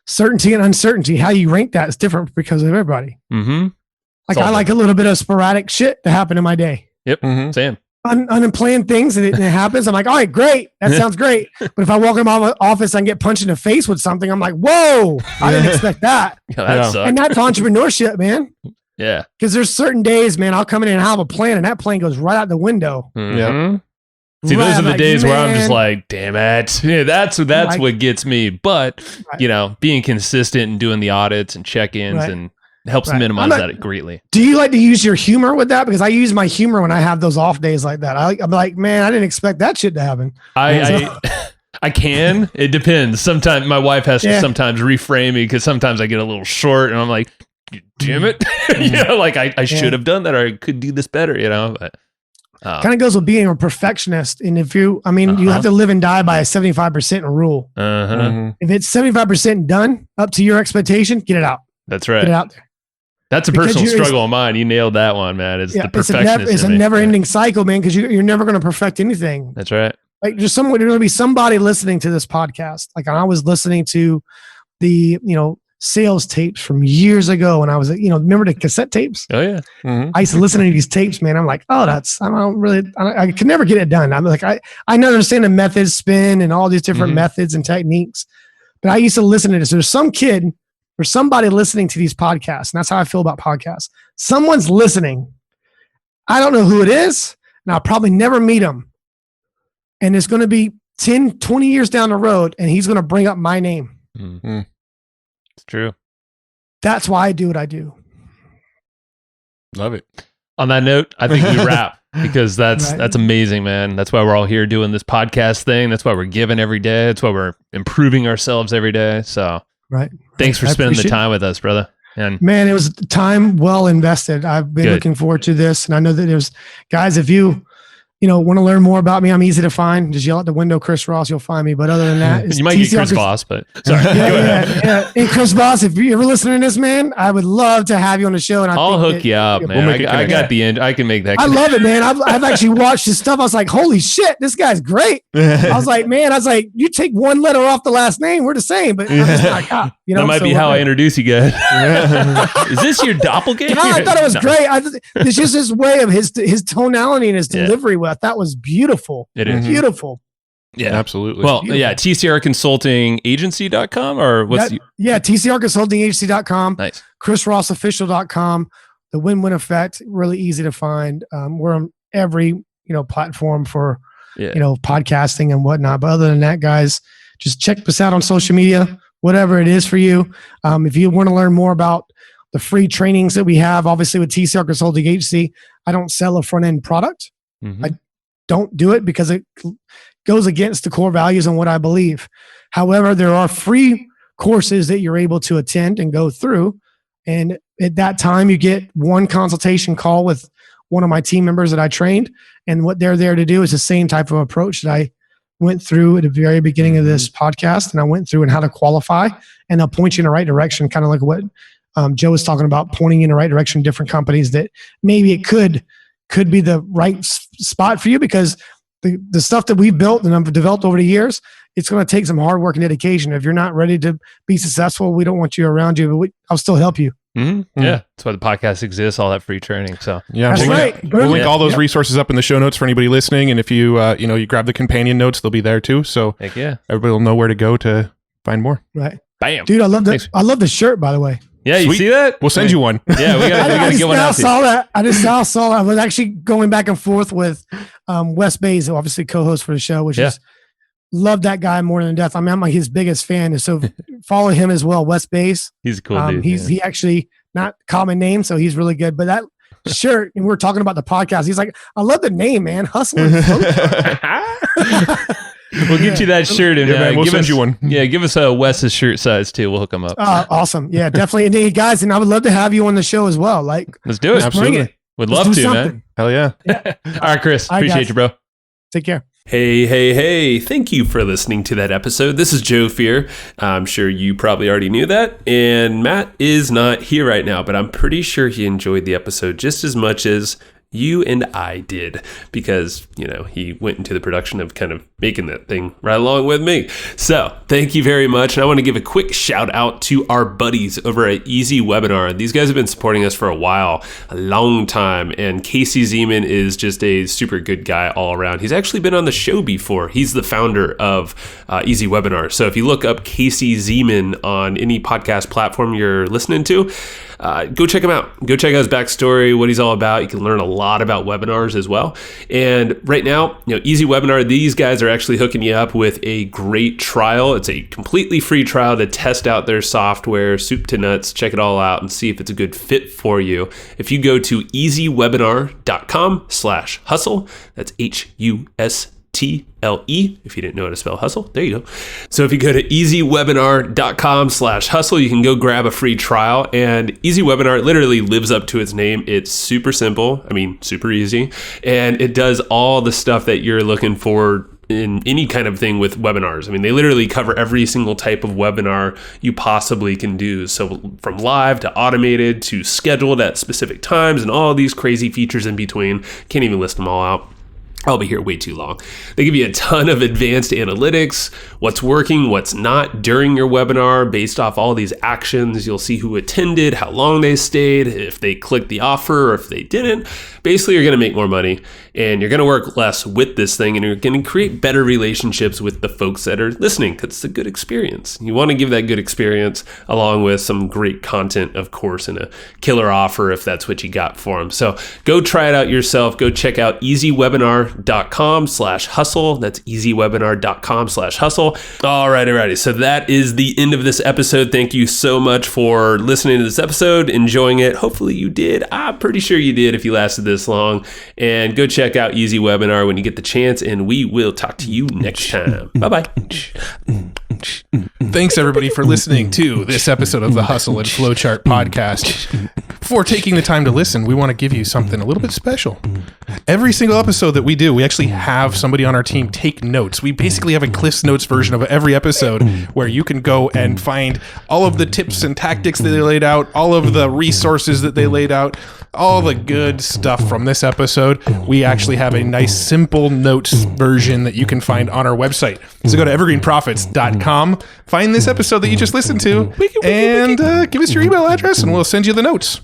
certainty and uncertainty. How you rank that is different because of everybody. Like, I like a little bit of sporadic shit to happen in my day. Yep. Same. Unplanned things and it happens. I'm like, all right, great. That sounds great. But if I walk in my office and get punched in the face with something, I'm like, whoa, I didn't expect that. And that's entrepreneurship, man. Yeah. Because there's certain days, man, I'll come in and have a plan and that plan goes right out the window. See, those are the days where I'm just like, damn it. Yeah, that's what gets me. But, being consistent and doing the audits and check-ins and helps minimize that greatly. Do you like to use your humor with that? Because I use my humor when I have those off days like that. I'm like, man, I didn't expect that shit to happen. I can. It depends. Sometimes my wife has to sometimes reframe me because sometimes I get a little short and I'm like, damn it. Like I should have done that or I could do this better, But Kind of goes with being a perfectionist. And if you have to live and die by a 75% rule. If it's 75% done up to your expectation, get it out. That's right. Get it out there. That's a personal struggle of mine. You nailed that one, man. It's the perfectionist. It's a never-ending cycle, man, because you're never going to perfect anything. That's right. Like there's going to be somebody listening to this podcast. Like I was listening to the, sales tapes from years ago. And I was, remember the cassette tapes? Oh yeah. I used to listen to these tapes, man. I'm like, I could never get it done. I'm like, I understand the methods, spin and all these different methods and techniques, but I used to listen to this. There's some kid or somebody listening to these podcasts. And that's how I feel about podcasts. Someone's listening. I don't know who it is. And I'll probably never meet him. And it's going to be 10, 20 years down the road. And he's going to bring up my name. Mm-hmm. It's true. That's why I do what I do. Love it. On that note, I think we wrap because that's amazing, man. That's why we're all here doing this podcast thing. That's why we're giving every day. That's why we're improving ourselves every day. So thanks for spending the time with us, brother. And man, it was time well invested. I've been looking forward to this. And I know that there's guys, if you want to learn more about me, I'm easy to find. Just yell out the window, Chris Voss, you'll find me. But other than that, you might get Chris Voss, but sorry. Yeah. And Chris Voss, if you're ever listening to this, man, I would love to have you on the show. And I'll hook you up, man. I got the end. I can make that. I love it, man. I've actually watched his stuff. I was like, holy shit, this guy's great. I was like, you take one letter off the last name, we're the same. But I'm just like, that might be how I introduce you guys. Is this your doppelganger? No, I thought it was great. It's just his way of his tonality and his delivery. That was beautiful. It is beautiful. Yeah, absolutely. Well, TCR Consulting Agency.com or what's TCR Consulting Agency.com. Nice. ChrisRossOfficial.com. The Win-Win Effect, really easy to find. We're on every, platform for, podcasting and whatnot. But other than that, guys, just check us out on social media, whatever it is for you. If you want to learn more about the free trainings that we have, obviously with TCR Consulting Agency, I don't sell a front-end product. I don't do it because it goes against the core values and what I believe. However, there are free courses that you're able to attend and go through. And at that time, you get one consultation call with one of my team members that I trained. And what they're there to do is the same type of approach that I went through at the very beginning of this podcast. And I went through and how to qualify, and they'll point you in the right direction, kind of like what Joe was talking about, pointing in the right direction, different companies that maybe it could be the right spot for you, because the stuff that we've built and I've developed over the years, it's going to take some hard work and dedication. If you're not ready to be successful, we don't want you around you, but I'll still help you. Mm-hmm. Yeah. That's why the podcast exists, all that free training. So that's right. We'll link all those resources up in the show notes for anybody listening. And if you grab the companion notes, they'll be there too. So everybody will know where to go to find more. Right. Bam. Dude, I love the shirt, by the way. Yeah, you see that? We'll send you one. Yeah, we got to get one out. I just now saw that. I was actually going back and forth with Wes Bays, who obviously co-host for the show, which is love that guy more than death. I mean, I'm like his biggest fan, and so follow him as well, Wes Bays. He's a cool dude. He actually not common name, so he's really good. But that shirt, and we were talking about the podcast. He's like, I love the name, man. Hustling. We'll get you that shirt and we'll send you one. Yeah, give us a Wes's shirt size too. We'll hook them up. Awesome. Yeah, definitely. And hey, guys, and I would love to have you on the show as well. Like, let's do it. Absolutely. Would love to, man. Hell yeah. All right, Chris. Appreciate you, bro. Take care. Hey. Thank you for listening to that episode. This is Joe Fear. I'm sure you probably already knew that. And Matt is not here right now, but I'm pretty sure he enjoyed the episode just as much as you and I did, because, he went into the production of kind of making that thing right along with me. So thank you very much. And I want to give a quick shout out to our buddies over at Easy Webinar. These guys have been supporting us for a while, a long time. And Casey Zeman is just a super good guy all around. He's actually been on the show before. He's the founder of Easy Webinar. So if you look up Casey Zeman on any podcast platform you're listening to, go check him out. Go check out his backstory, what he's all about. You can learn a lot about webinars as well. And right now, Easy Webinar, these guys are actually hooking you up with a great trial. It's a completely free trial to test out their software, soup to nuts, check it all out and see if it's a good fit for you. If you go to easywebinar.com/hustle, that's HUSTLE, if you didn't know how to spell hustle. There you go. So if you go to easywebinar.com/hustle, you can go grab a free trial. And Easy Webinar literally lives up to its name. It's super simple. I mean, super easy. And it does all the stuff that you're looking for in any kind of thing with webinars. I mean, they literally cover every single type of webinar you possibly can do. So from live to automated to scheduled at specific times and all these crazy features in between. Can't even list them all out. I'll be here way too long. They give you a ton of advanced analytics, what's working, what's not during your webinar based off all these actions. You'll see who attended, how long they stayed, if they clicked the offer or if they didn't. Basically, you're going to make more money and you're going to work less with this thing and you're going to create better relationships with the folks that are listening because it's a good experience. You want to give that good experience along with some great content, of course, and a killer offer if that's what you got for them. So go try it out yourself. Go check out easywebinar.com/hustle. That's easywebinar.com/hustle. All righty. So that is the end of this episode. Thank you so much for listening to this episode, enjoying it. Hopefully you did. I'm pretty sure you did if you lasted this long. And go check out Easy Webinar when you get the chance, and we will talk to you next time. Bye-bye. Thanks, everybody, for listening to this episode of the Hustle and Flowchart podcast. Before taking the time to listen, we want to give you something a little bit special. Every single episode that we do, we actually have somebody on our team take notes. We basically have a Cliff's Notes version of every episode where you can go and find all of the tips and tactics that they laid out, all of the resources that they laid out, all the good stuff from this episode. We actually have a nice simple notes version that you can find on our website. So go to evergreenprofits.com, find this episode that you just listened to, and give us your email address and we'll send you the notes.